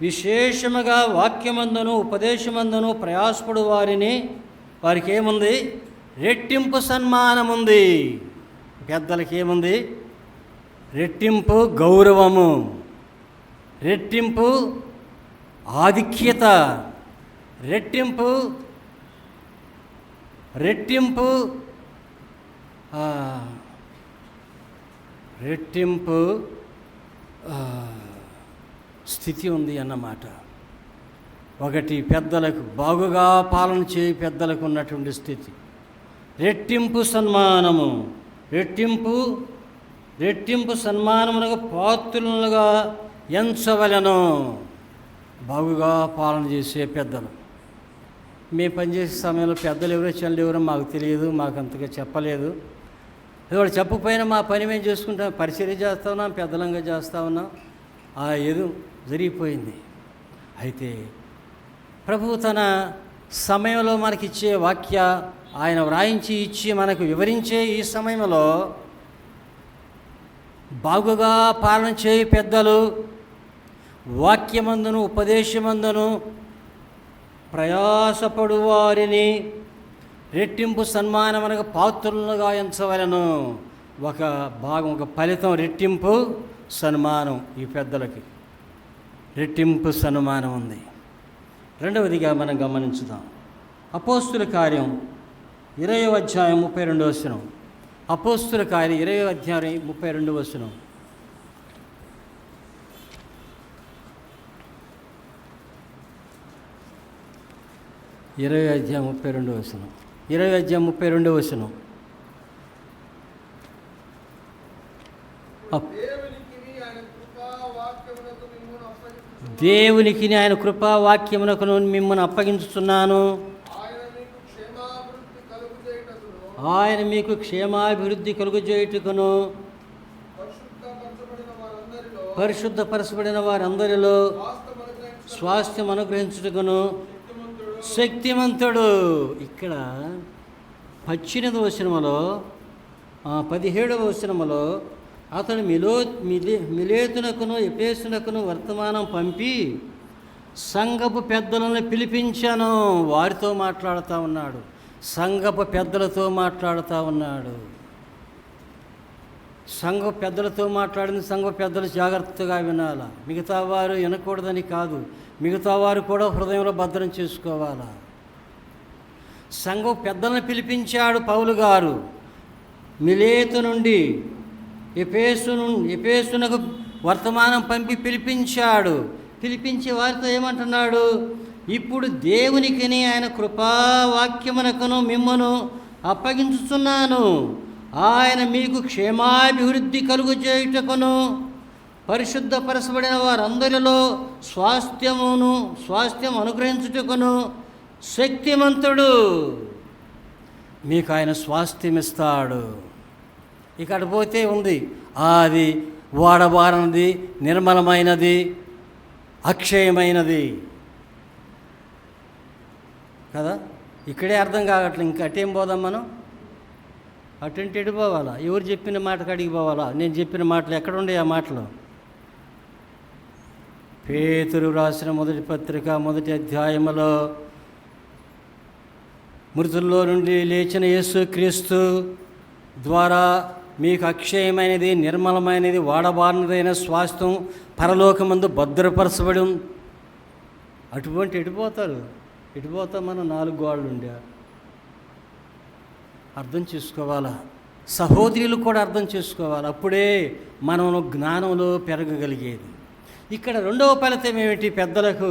విశేషముగా వాక్యమందును ఉపదేశమందును ప్రయాసపడు వారికి ఏముంది? రెట్టింపు సన్మానముంది. పెద్దలకి ఏముంది? రెట్టింపు గౌరవము, రెట్టింపు ఆధిక్యత, రెట్టింపు స్థితి ఉంది అన్నమాట. ఒకటి పెద్దలకు బాగుగా పాలన చేయి పెద్దలకు ఉన్నటువంటి స్థితి, రెట్టింపు సన్మానము, రెట్టింపు సన్మానమునగా పాత్రులుగా ఎంచవలెను. బాగుగా పాలన చేసే పెద్దలు. మేము పనిచేసే సమయంలో పెద్దలు ఎవరో చెల్లెలు ఎవరో మాకు తెలియదు, మాకు అంతగా చెప్పలేదు. వాళ్ళు చెప్పకపోయినా మా పని మేము చేసుకుంటాం, పరిచర్య చేస్తూ ఉన్నాం, పెద్దలంగా చేస్తూ ఉన్నాం. ఏదో జరిగిపోయింది. అయితే ప్రభువు తన సమయంలో మనకిచ్చే వాక్య ఆయన వ్రాయించి ఇచ్చి మనకు వివరించే ఈ సమయంలో బాగుగా పాలన చేయి పెద్దలు వాక్యమందును ఉపదేశమందును ప్రయాసపడు వారిని రెట్టింపు సన్మానమునగా పాత్రులుగా ఎంచవలెను. ఒక భాగం, ఒక ఫలితం రెట్టింపు సన్మానం. ఈ పెద్దలకి రెట్టింపు సన్మానం ఉంది. రెండవదిగా మనం గమనించుదాం. అపోస్తుల కార్యం 20వ అధ్యాయం 32వ వచనం. అపోస్తుల కార్యం 20వ అధ్యాయం 32వ వచనం. ఇరవై అధ్యాయం 32వ వచనం. 20వ అధ్యాయం 32వ వచనం. దేవునికి ఆయన కృపావాక్యమునకు మిమ్మల్ని అప్పగించుతున్నాను. ఆయన మీకు క్షేమాభివృద్ధి కలుగజేయుటకును పరిశుద్ధపరచబడిన వారందరిలో స్వాస్థ్యం అనుగ్రహించుటకును శక్తిమంతుడు. ఇక్కడ 18వ వచనములో 17వ వచనములో అతడు మిలేతునకును ఎఫెసునకును వర్తమానం పంపి సంఘపు పెద్దలను పిలిపించాను. వారితో మాట్లాడుతూ ఉన్నాడు, సంఘపు పెద్దలతో మాట్లాడుతూ ఉన్నాడు. సంఘ పెద్దలతో మాట్లాడింది సంఘ పెద్దలు జాగ్రత్తగా వినాలా. మిగతా వారు వినకూడదని కాదు, మిగతా వారు కూడా హృదయంలో భద్రం చేసుకోవాలా. సంఘ పెద్దలను పిలిపించాడు పౌలు గారు. మిలేతు నుండి ఎఫెసునకు వర్తమానం పంపి పిలిపించాడు. పిలిపించి వారితో ఏమంటున్నాడు? ఇప్పుడు దేవునికి ఆయన కృపావాక్యమునకును మిమ్మను అప్పగించుతున్నాను. ఆయన మీకు క్షేమాభివృద్ధి కలుగజేయుటకును పరిశుద్ధపరచబడిన వారందరిలో స్వాస్థ్యం అనుగ్రహించుటకును శక్తిమంతుడు. మీకు ఆయన స్వాస్థ్యం ఇస్తాడు. ఇక్కడ పోతే ఉంది, అది వాడబారనిది, నిర్మలమైనది, అక్షయమైనది కదా. ఇక్కడే అర్థం కావట్లేదు. ఇంకా అటేం పోదాం మనం? అటంటే ఎటు పోవాలా? ఎవరు చెప్పిన మాటకు అడిగి పోవాలా? నేను చెప్పిన మాటలు ఎక్కడుండే? ఆ మాటలు పేతురు రాసిన మొదటి పత్రిక 1వ అధ్యాయములో మృతుల్లో నుండి లేచిన యేసుక్రీస్తు ద్వారా మీకు అక్షయమైనది, నిర్మలమైనది, వాడబారినదైన స్వాస్థ్యం పరలోకమందు భద్రపరచబడి ఉంది. అటువంటి ఎటుపోతాం మనం? 4 గోడలు ఉండే అర్థం చేసుకోవాలా. సహోదరులు కూడా అర్థం చేసుకోవాలి. అప్పుడే మనం జ్ఞానంలో పెరగగలిగేది. ఇక్కడ రెండవ ఫలితం ఏమిటి పెద్దలకు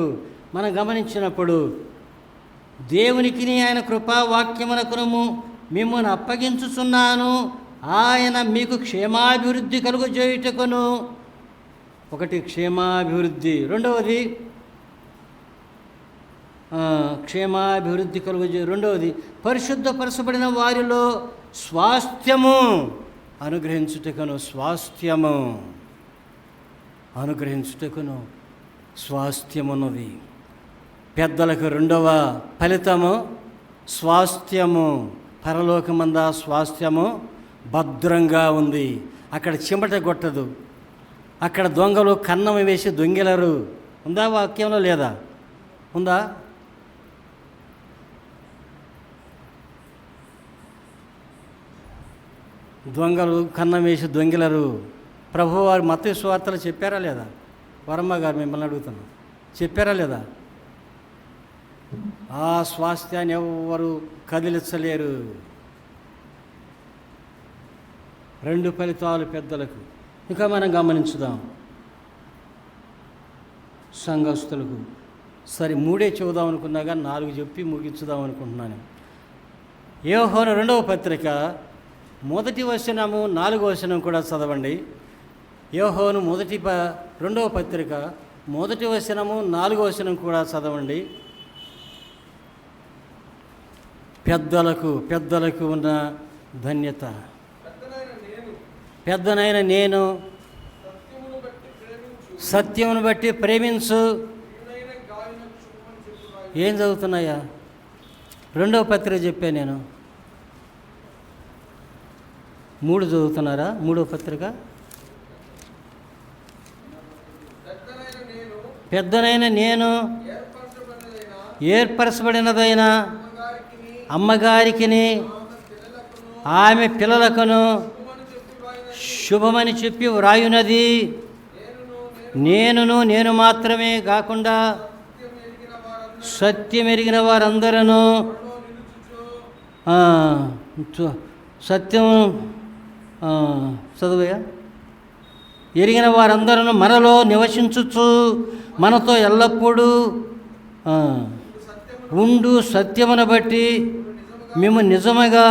మనం గమనించినప్పుడు, దేవునికి ఆయన కృపావాక్యమునకును మిమ్మల్ని అప్పగించుచున్నాను, ఆయన మీకు క్షేమాభివృద్ధి కలుగజేయుటకును. ఒకటి క్షేమాభివృద్ధి, రెండవది క్షేమాభివృద్ధి రెండవది పరిశుద్ధపరచబడిన వారిలో స్వాస్థ్యము అనుగ్రహించుటకును. అనుగ్రహించుటకును స్వాస్థ్యమున్నది. పెద్దలకు రెండవ ఫలితము స్వాస్థ్యము. పరలోకమంద స్వాస్థ్యము భద్రంగా ఉంది. అక్కడ చిమట కొట్టదు, అక్కడ దొంగలు కన్నం వేసి దొంగిలరు. ఉందా వాక్యంలో? లేదా? ఉందా? దొంగలు కన్నం వేసి దొంగిలరు. ప్రభువారు మత్తయి సువార్తలు చెప్పారా లేదా? వరమ్మ గారు మిమ్మల్ని అడుగుతున్నాను, చెప్పారా లేదా? ఆ స్వాస్థ్యాన్ని ఎవరు కదిలించలేరు. రెండు ఫలితాలు పెద్దలకు. ఇంకా మనం గమనించుదాం సంఘస్థులకు. సరే, 3 చెబుదాం అనుకున్నా కానీ 4 చెప్పి ముగించుదాం అనుకుంటున్నాను. యోహాను 2వ పత్రిక 1వ వచనము 4వ వచనం కూడా చదవండి. యోహాను 2వ పత్రిక 1వ వచనము 4వ వచనం కూడా చదవండి. పెద్దలకు ఉన్న ధన్యత. పెద్దనైన నేను సత్యమును బట్టి ప్రేమించు. ఏం చదువుతున్నాయా? 2వ పత్రిక చెప్పా నేను. 3 చదువుతున్నారా? 3వ పత్రిక. పెద్దనైన నేను ఏర్పరచబడినదైన అమ్మగారికిని ఆమె పిల్లలకును శుభమని చెప్పి వ్రాయునది. నేను మాత్రమే కాకుండా సత్యం ఎరిగిన వారందరూ సత్యం చదువయ్యా. ఎరిగిన వారందరూ మనలో నివసించుచు మనతో ఎల్లప్పుడూ ఉండు సత్యమును బట్టి మేము నిజముగా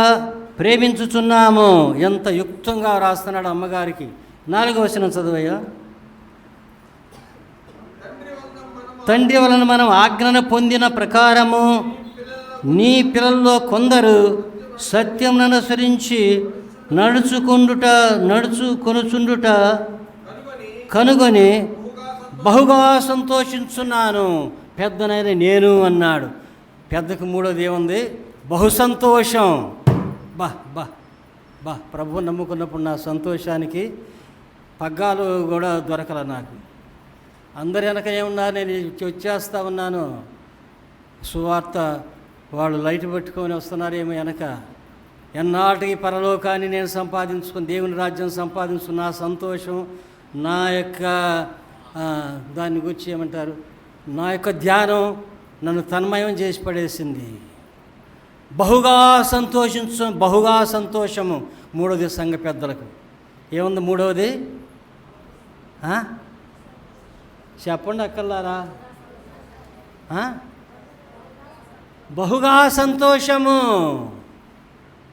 ప్రేమించుచున్నాము. ఎంత యుక్తంగా రాస్తున్నాడు అమ్మగారికి. 4వ వచనం చదువయ్యా. తండ్రి వలన మనం ఆజ్ఞను పొందిన ప్రకారము నీ పిల్లల్లో కొందరు సత్యం అనుసరించి నడుచుకొనుచుండుట కనుగొని బహుగా సంతోషించున్నాను. పెద్దనైన నేను అన్నాడు. పెద్దకు 3వది ఏముంది? బహు సంతోషం. బా బా బా ప్రభు నమ్ముకున్నప్పుడు నా సంతోషానికి పగ్గాలు కూడా దొరకల నాకు. అందరి వెనక ఏమున్నారు, నేను వచ్చేస్తా ఉన్నాను. సువార్త వాళ్ళు లైట్ పెట్టుకొని వస్తున్నారేమో వెనక. ఎన్నాటికి పరలోకాన్ని నేను సంపాదించుకుని దేవుని రాజ్యం సంపాదించుకున్న నా సంతోషం, నా యొక్క దాన్ని గురించి ఏమంటారు, నా యొక్క ధ్యానం నన్ను తన్మయం చేసి పడేసింది. బహుగా సంతోషము. 3వది సంఘ పెద్దలకు ఏముంది? 3వది చెప్పండి అక్కర్లారా. బహుగా సంతోషము.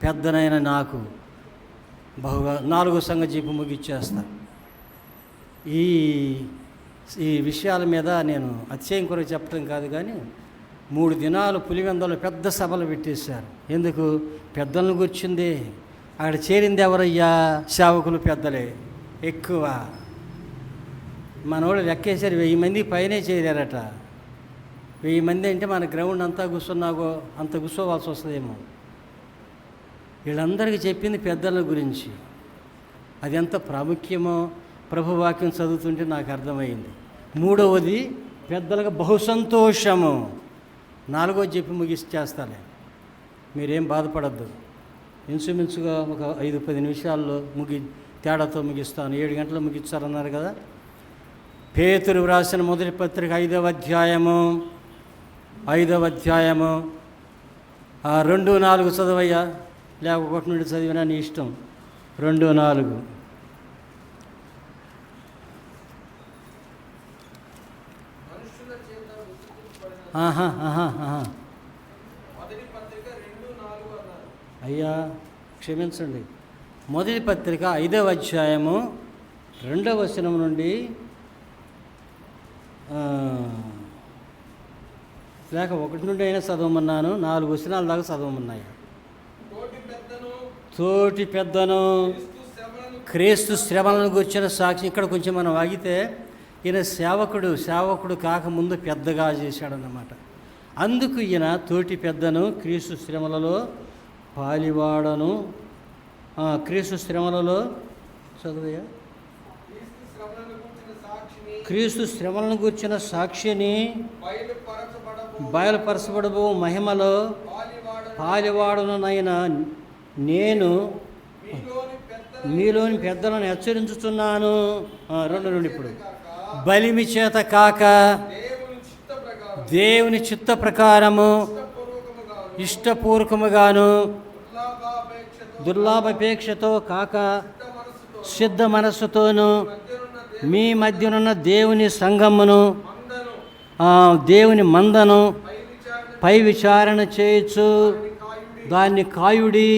పెద్దనైన నాకు బహుగా. 4వ సంఘ జీపు ముగిచ్చేస్తా. ఈ విషయాల మీద నేను అతిశయం కొరకు చెప్పడం కాదు కానీ 3 దినాలు పులివెందలో పెద్ద సభలు పెట్టేశారు. ఎందుకు? పెద్దలను కూర్చుంది. అక్కడ చేరింది ఎవరయ్యా? సేవకులు పెద్దలే ఎక్కువ. మనోళ్ళు లెక్కేశారు 1000 మంది పైనే చేరారట. 1000 మంది అంటే మన గ్రౌండ్ అంతా కూర్చున్నాగో అంత కూర్చోవాల్సి వస్తుందేమో. వీళ్ళందరికీ చెప్పింది పెద్దల గురించి. అది ఎంత ప్రాముఖ్యమో ప్రభువాక్యం చదువుతుంటే నాకు అర్థమైంది. 3వది పెద్దలకు బహు సంతోషము. 4వది చెప్పి ముగిచ్చేస్తాలే, మీరేం బాధపడద్దు. ఇంచుమించుగా ఒక 5-10 నిమిషాల్లో తేడాతో ముగిస్తాను. 7 గంటలు ముగిస్తారన్నారు కదా. పేతురు వ్రాసిన మొదటి పత్రిక 5వ అధ్యాయము 2-4 చదవయ్యా. లేక 1 నుండి చదివినా నీ ఇష్టం. 2-4 ఆహా ఆహా ఆహా. అయ్యా క్షమించండి. మొదటి పత్రిక 5వ అధ్యాయము 2వ వచనం నుండి లేక 1 నుండి అయినా చదవమన్నాను, 4 వచనాల దాకా చదవమన్నాయి. తోటి పెద్దను క్రీస్తు శ్రమలను గుర్చిన సాక్షి. ఇక్కడ కొంచెం మనం ఆగితే ఈయన సేవకుడు కాకముందు పెద్దగా చేశాడన్నమాట. అందుకు ఈయన తోటి పెద్దను, క్రీస్తు శ్రమలలో పాలివాడను, క్రీస్తు శ్రమలలో చదువయ్యా, క్రీస్తు శ్రమలను గుర్చిన సాక్షిని బయలుపరచబడబో మహిమలో పాలివాడనునైన నేను మీలోని పెద్దలను హెచ్చరించుతున్నాను. 2 నుండి ఇప్పుడు బలిమి చేత కాక దేవుని చిత్త ప్రకారము ఇష్టపూర్వకముగాను దుర్లాభాపేక్షతో కాక సిద్ధ మనస్సుతోను మీ మధ్యనున్న దేవుని సంఘమును, దేవుని మందను పై విచారణ చేయొచ్చు. దాన్ని కాయుడి,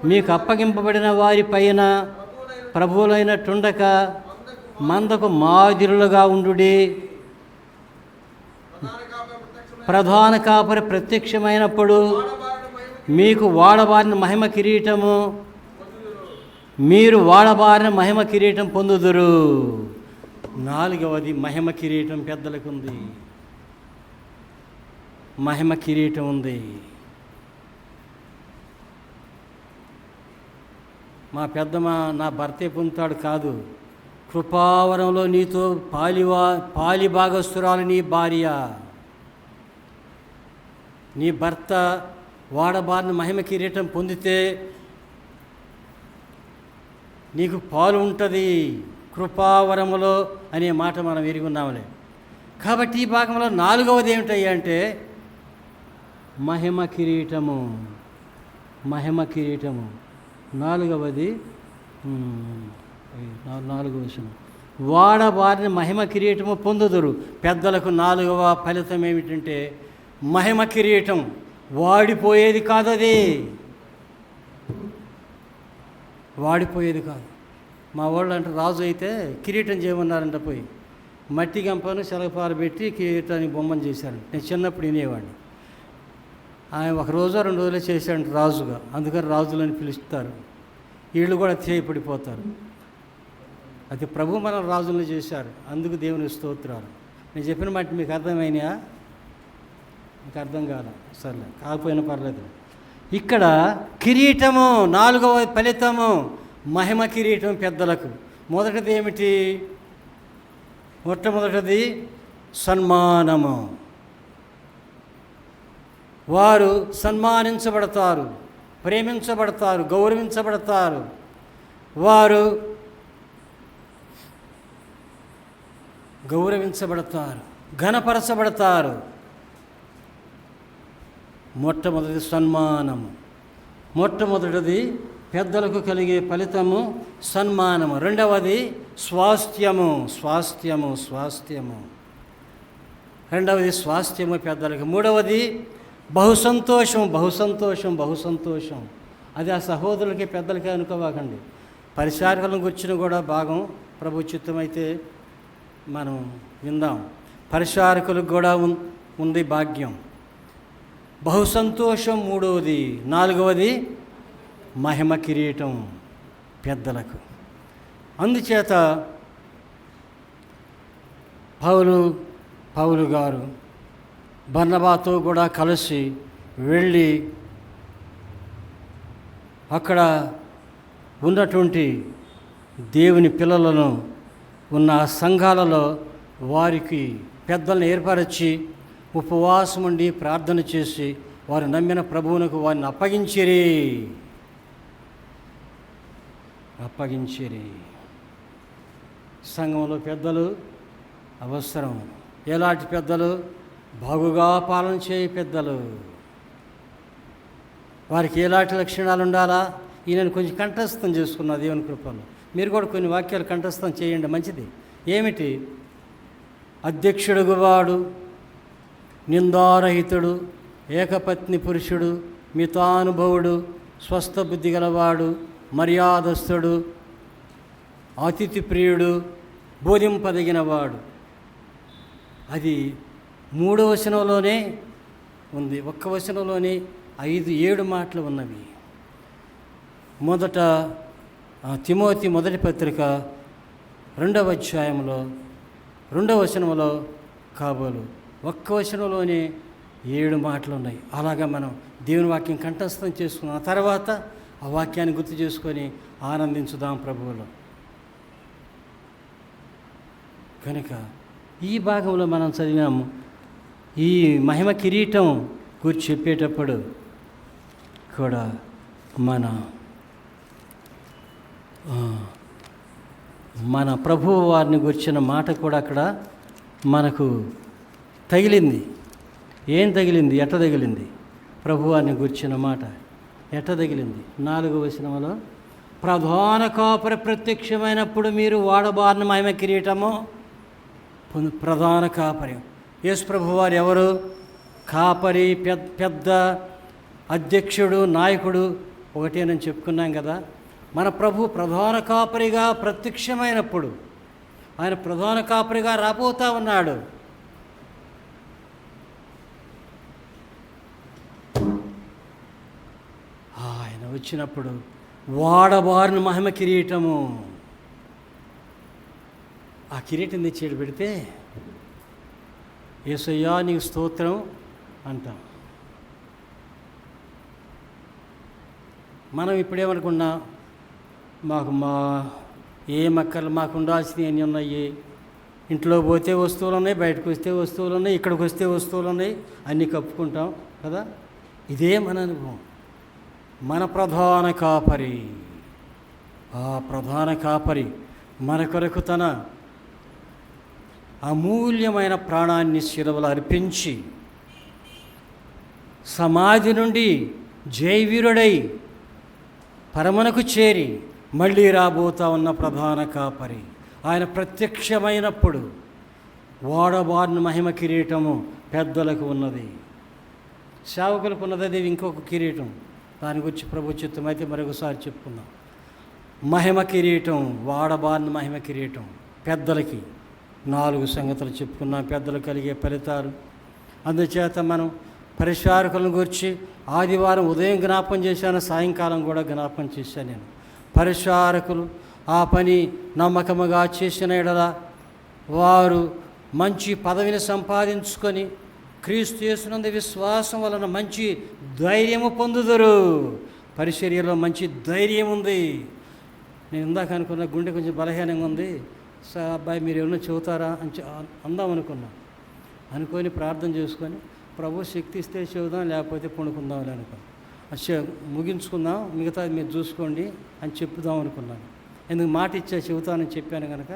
మీకు అప్పగింపబడిన వారి పైన ప్రభువులైనట్టుండక మందకు మాదిరులుగా ఉండుడి. ప్రధాన కాపరి ప్రత్యక్షమైనప్పుడు మీకు వాడబారిన మహిమ కిరీటము, మీరు వాడబారిన మహిమ కిరీటం పొందుదురు. 4వది మహిమ కిరీటం పెద్దలకు ఉంది. మహిమ కిరీటం ఉంది. మా పెద్దమ్మ నా భర్తే పొందుతాడు కాదు, కృపావరంలో నీతో పాలి భాగస్తురాలు నీ భార్య, నీ భర్త వాడబారిన మహిమ కిరీటం పొందితే నీకు పాలు ఉంటుంది కృపావరములో అనే మాట మనం ఎరిగి ఉన్నాములే. కాబట్టి ఈ భాగంలో 4వది ఏమిటయ్యా అంటే మహిమ కిరీటము. మహిమ కిరీటము 4వది 4వ విషయం, వాడబారిన మహిమ కిరీటము పొందుదురు. పెద్దలకు 4వ ఫలితం ఏమిటంటే మహిమ కిరీటం. వాడిపోయేది కాదు, అది వాడిపోయేది కాదు. మా వాళ్ళు అంటే రాజు అయితే కిరీటం చేయమన్నారంట, పోయి మట్టి గంపను శలగపార పెట్టి కిరీటానికి బొమ్మను చేశారు. నేను చిన్నప్పుడు వినేవాడిని. ఆయన 1 రోజు 2 రోజులే చేశాడు రాజుగా, అందుకని రాజులని పిలుస్తారు. వీళ్ళు కూడా చేయపడిపోతారు. అది ప్రభు మనం రాజులను చేశారు, అందుకు దేవుని స్తోత్రాలు. నేను చెప్పిన మాట మీకు అర్థమైనా? మీకు అర్థం కాల, సర్లే కాకపోయినా పర్లేదు. ఇక్కడ కిరీటము 4వ ఫలితము మహిమ కిరీటం పెద్దలకు. మొదటిది ఏమిటి? మొట్టమొదటిది సన్మానము. వారు సన్మానించబడతారు, ప్రేమించబడతారు, గౌరవించబడతారు. వారు గౌరవించబడతారు, ఘనపరచబడతారు. మొట్టమొదటి సన్మానము. మొట్టమొదటిది పెద్దలకు కలిగే ఫలితము సన్మానము. 2వది స్వాస్థ్యము. 2వది స్వాస్థ్యము పెద్దలకు. 3వది బహుసంతోషం. అది ఆ సహోదరులకి పెద్దలకి అనుకోవాకండి. పరిచారకులను గుర్చిన కూడా భాగం ప్రభు చిత్తమైతే మనం విందాం. పరిచారకులకు కూడా ఉంది భాగ్యం. బహుసంతోషం 3వది. 4వది మహిమ కిరీటం పెద్దలకు. అందుచేత పౌలు గారు బర్నబాతో కూడా కలిసి వెళ్ళి అక్కడ ఉన్నటువంటి దేవుని పిల్లలను ఉన్న సంఘాలలో వారికి పెద్దలను ఏర్పరచి ఉపవాసం ఉండి ప్రార్థన చేసి వారు నమ్మిన ప్రభువునకు వారిని అప్పగించిరి. సంఘంలో పెద్దలు అవసరం. ఎలాంటి పెద్దలు? బాగుగా పాలన చేయ పెద్దలు. వారికి ఎలాంటి లక్షణాలు ఉండాలా? ఈయనను కొంచెం కంఠస్థం చేసుకున్న దేవుని కృపలో మీరు కూడా కొన్ని వాక్యాలు కంఠస్థం చేయండి, మంచిది. ఏమిటి? అధ్యక్షుడుగు వాడు నిందారహితుడు, ఏకపత్ని పురుషుడు, మితానుభవుడు, స్వస్థ బుద్ధి గలవాడు, మర్యాదస్తుడు, అతిథి ప్రియుడు, బోధింపదగినవాడు. అది 3వ వచనంలోనే ఉంది. ఒక్క వచనంలోనే 5-7 మాటలు ఉన్నవి. మొదట తిమోతి మొదటి పత్రిక 2వ అధ్యాయంలో 2వ వచనంలో కాబోలు ఒక్క వచనంలోనే 7 మాటలు ఉన్నాయి. అలాగా మనం దేవుని వాక్యం కంఠస్థం చేసుకున్న తర్వాత ఆ వాక్యాన్ని గుర్తు చేసుకొని ఆనందించుదాం ప్రభువులో. కనుక ఈ భాగంలో మనం చదివాము. ఈ మహిమ కిరీటం గురించి చెప్పేటప్పుడు కూడా మన ప్రభువు వారిని గురించిన మాట కూడా అక్కడ మనకు తగిలింది. ఏం తగిలింది? ఎట్ట తగిలింది? ప్రభువారిని గురించిన మాట ఎట్ట తగిలింది? 4వ వచనంలో ప్రధాన కాపరి ప్రత్యక్షమైనప్పుడు మీరు వాడబారిన మహిమ కిరీటము. ప్రధాన కాపరి యేసు ప్రభువారు ఎవరు? కాపరి, పెద్ద అధ్యక్షుడు, నాయకుడు ఒకటేనని చెప్పుకున్నాం కదా. మన ప్రభు ప్రధాన కాపరిగా ప్రత్యక్షమైనప్పుడు ఆయన ప్రధాన కాపరిగా రాబోతా ఉన్నాడు. ఆయన వచ్చినప్పుడు వాడబారిన మహిమ కిరీటము, ఆ కిరీటం తెచ్చేడు పెడితే యేసయ్యా నీకు స్తోత్రం అంటాం. మనం ఇప్పుడేమనుకున్నా, ఏం అక్కర్లు, మాకు ఉండాల్సినవి అన్నీ ఉన్నాయి. ఇంట్లో పోతే వస్తువులు ఉన్నాయి, బయటకు వస్తే వస్తువులు ఉన్నాయి, ఇక్కడికి వస్తే వస్తువులు ఉన్నాయి, అన్నీ కప్పుకుంటాం కదా. ఇదే మన అనుభవం. మన ప్రధాన కాపరి, ఆ ప్రధాన కాపరి మన కొరకు తన అమూల్యమైన ప్రాణాన్ని శిలువలో అర్పించి సమాధి నుండి జయవీరుడై పరమనకు చేరి మళ్ళీ రాబోతా ఉన్న ప్రధాన కాపరి. ఆయన ప్రత్యక్షమైనప్పుడు వాడబారిన మహిమ కిరీటము పెద్దలకు ఉన్నది, సేవకులకు ఉన్నది. అది ఇంకొక కిరీటం. దాని గురించి ప్రభు చిత్తం అయితే మరొకసారి చెప్పుకుందాం. మహిమ కిరీటం, వాడబారిన మహిమ కిరీటం పెద్దలకి. 4 సంగతులు చెప్పుకున్నాం, పెద్దలు కలిగే ఫలితాలు. అందుచేత మనం పరిచారకులను గురించి ఆదివారం ఉదయం జ్ఞాపం చేశాను, సాయంకాలం కూడా జ్ఞాపం చేశాను నేను. పరిచారకులు ఆ పని నమ్మకముగా చేసిన యెడల వారు మంచి పదవిని సంపాదించుకొని క్రీస్తు యేసునందు విశ్వాసం వలన మంచి ధైర్యము పొందుదురు. పరిచర్యలో మంచి ధైర్యం ఉంది. నేను ఇందాక అనుకున్న గుండె కొంచెం బలహీనంగా ఉంది, అబ్బాయి మీరు ఏమన్నా చెబుతారా అని అందాం అనుకొని ప్రార్థన చేసుకొని ప్రభు శక్తి ఇస్తే చెబుదాం, లేకపోతే పండుకుందాం అని అనుకున్నాను. ముగించుకుందాం, మిగతా మీరు చూసుకోండి అని చెప్పుదాం అనుకున్నాను. ఎందుకు మాట ఇచ్చా చెబుతానని చెప్పాను కనుక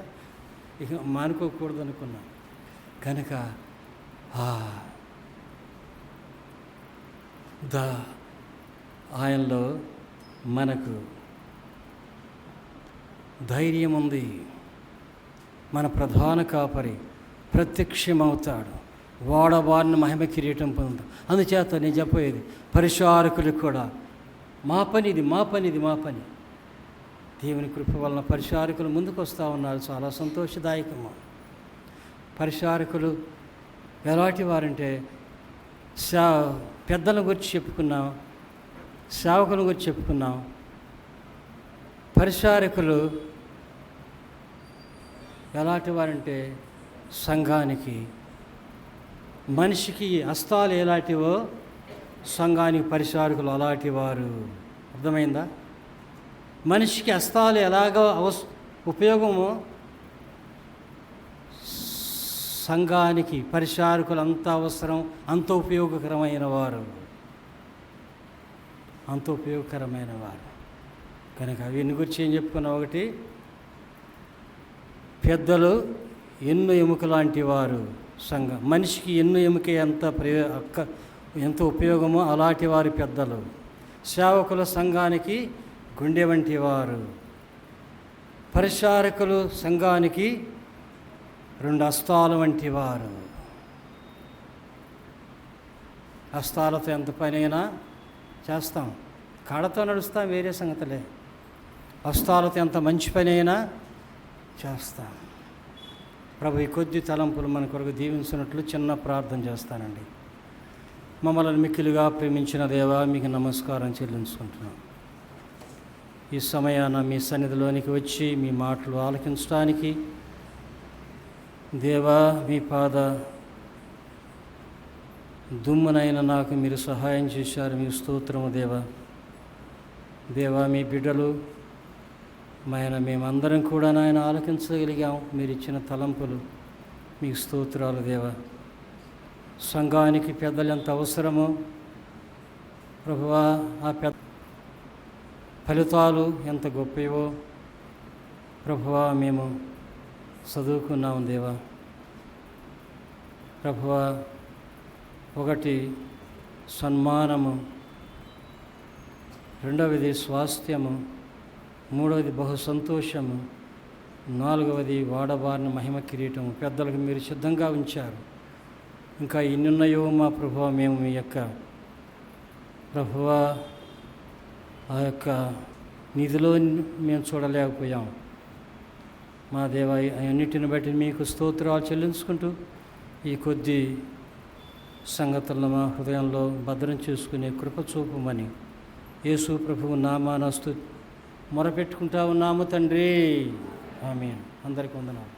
ఇక మానుకోకూడదు అనుకున్నాను. కనుక ఆయనలో మనకు ధైర్యం ఉంది. మన ప్రధాన కాపరి ప్రత్యక్షమవుతాడు, వాడబారిన మహిమ కిరీటం పొందు. అందుచేత నేను చెప్పేది పరిచారకులకు కూడా మా పని ఇది. దేవుని కృప వలన పరిచారకులు ముందుకు వస్తూ ఉన్నారు. చాలా సంతోషదాయకము. పరిచారకులు ఎలాంటి వారంటే పెద్దల గురించి చెప్పుకున్నాం, సేవకుల గురించి చెప్పుకున్నాం. పరిచారకులు ఎలాంటి వారంటే సంఘానికి, మనిషికి హస్తాలు ఎలాంటివో సంఘానికి పరిచారకులు అలాంటి వారు. అర్థమైందా? మనిషికి హస్తాలు ఎలాగో ఉపయోగమో సంఘానికి పరిచారకులు అంత అవసరం, అంత ఉపయోగకరమైన వారు. కనుక వీని గురించి ఏం చెప్పుకున్నా? ఒకటి, పెద్దలు ఎన్ను ఎముక లాంటి వారు. సంఘం మనిషికి ఎన్ను ఎముక ఎంత ఉపయోగమో అలాంటి వారు పెద్దలు. సేవకుల సంఘానికి గుండె వంటి వారు. పరిచారకులు సంఘానికి 2 హస్తాలు వంటి వారు. హస్తాలతో ఎంత పనైనా చేస్తాం, కాళ్ళతో నడుస్తాం వేరే సంగతులే. హస్తాలతో ఎంత మంచి పని అయినా చేస్తాం. ప్రభు ఈ కొద్ది తలంపులు మన కొరకు దీవించినట్లు చిన్న ప్రార్థన చేస్తానండి. మమ్మల్ని మిక్కిలిగా ప్రేమించిన దేవా, మీకు నమస్కారం చెల్లించుకుంటున్నాం. ఈ సమయాన మీ సన్నిధిలోనికి వచ్చి మీ మాటలు ఆలకించడానికి దేవా, మీ పాద దుమ్మునైనా నాకు మీరు సహాయం చేశారు. మీ స్తోత్రము దేవా. దేవా, మీ బిడ్డలు మేమందరం కూడా నాయన ఆలకించగలిగాం. మీరు ఇచ్చిన తలంపులు మీకు స్తోత్రాలు దేవా. సంఘానికి పెద్దలు ఎంత అవసరమో ప్రభువా, ఆ ఫలితాలు ఎంత గొప్పవో ప్రభువా మేము చదువుకున్నాం దేవా. ప్రభువా, ఒకటి సన్మానము, రెండవది స్వాస్థ్యము, మూడవది బహు సంతోషము, నాలుగవది వాడబారిన మహిమ కిరీటము పెద్దలకు మీరు సిద్ధంగా ఉంచారు. ఇంకా ఎన్నున్నాయో మా ప్రభువా, మేము మీ యొక్క ప్రభువా ఆ యొక్క నిధిలో మేము చూడలేకపోయాం. మా దేవ, అన్నిటిని బట్టి మీకు స్తోత్రాలు చెల్లించుకుంటూ ఈ కొద్ది సంగతులను మా హృదయంలో భద్రం చేసుకునే కృప చూపమని యేసు ప్రభువు నామాన మొరపెట్టుకుంటా ఉన్నాము తండ్రి. ఆమేన్. అందరికీ వందనాలు.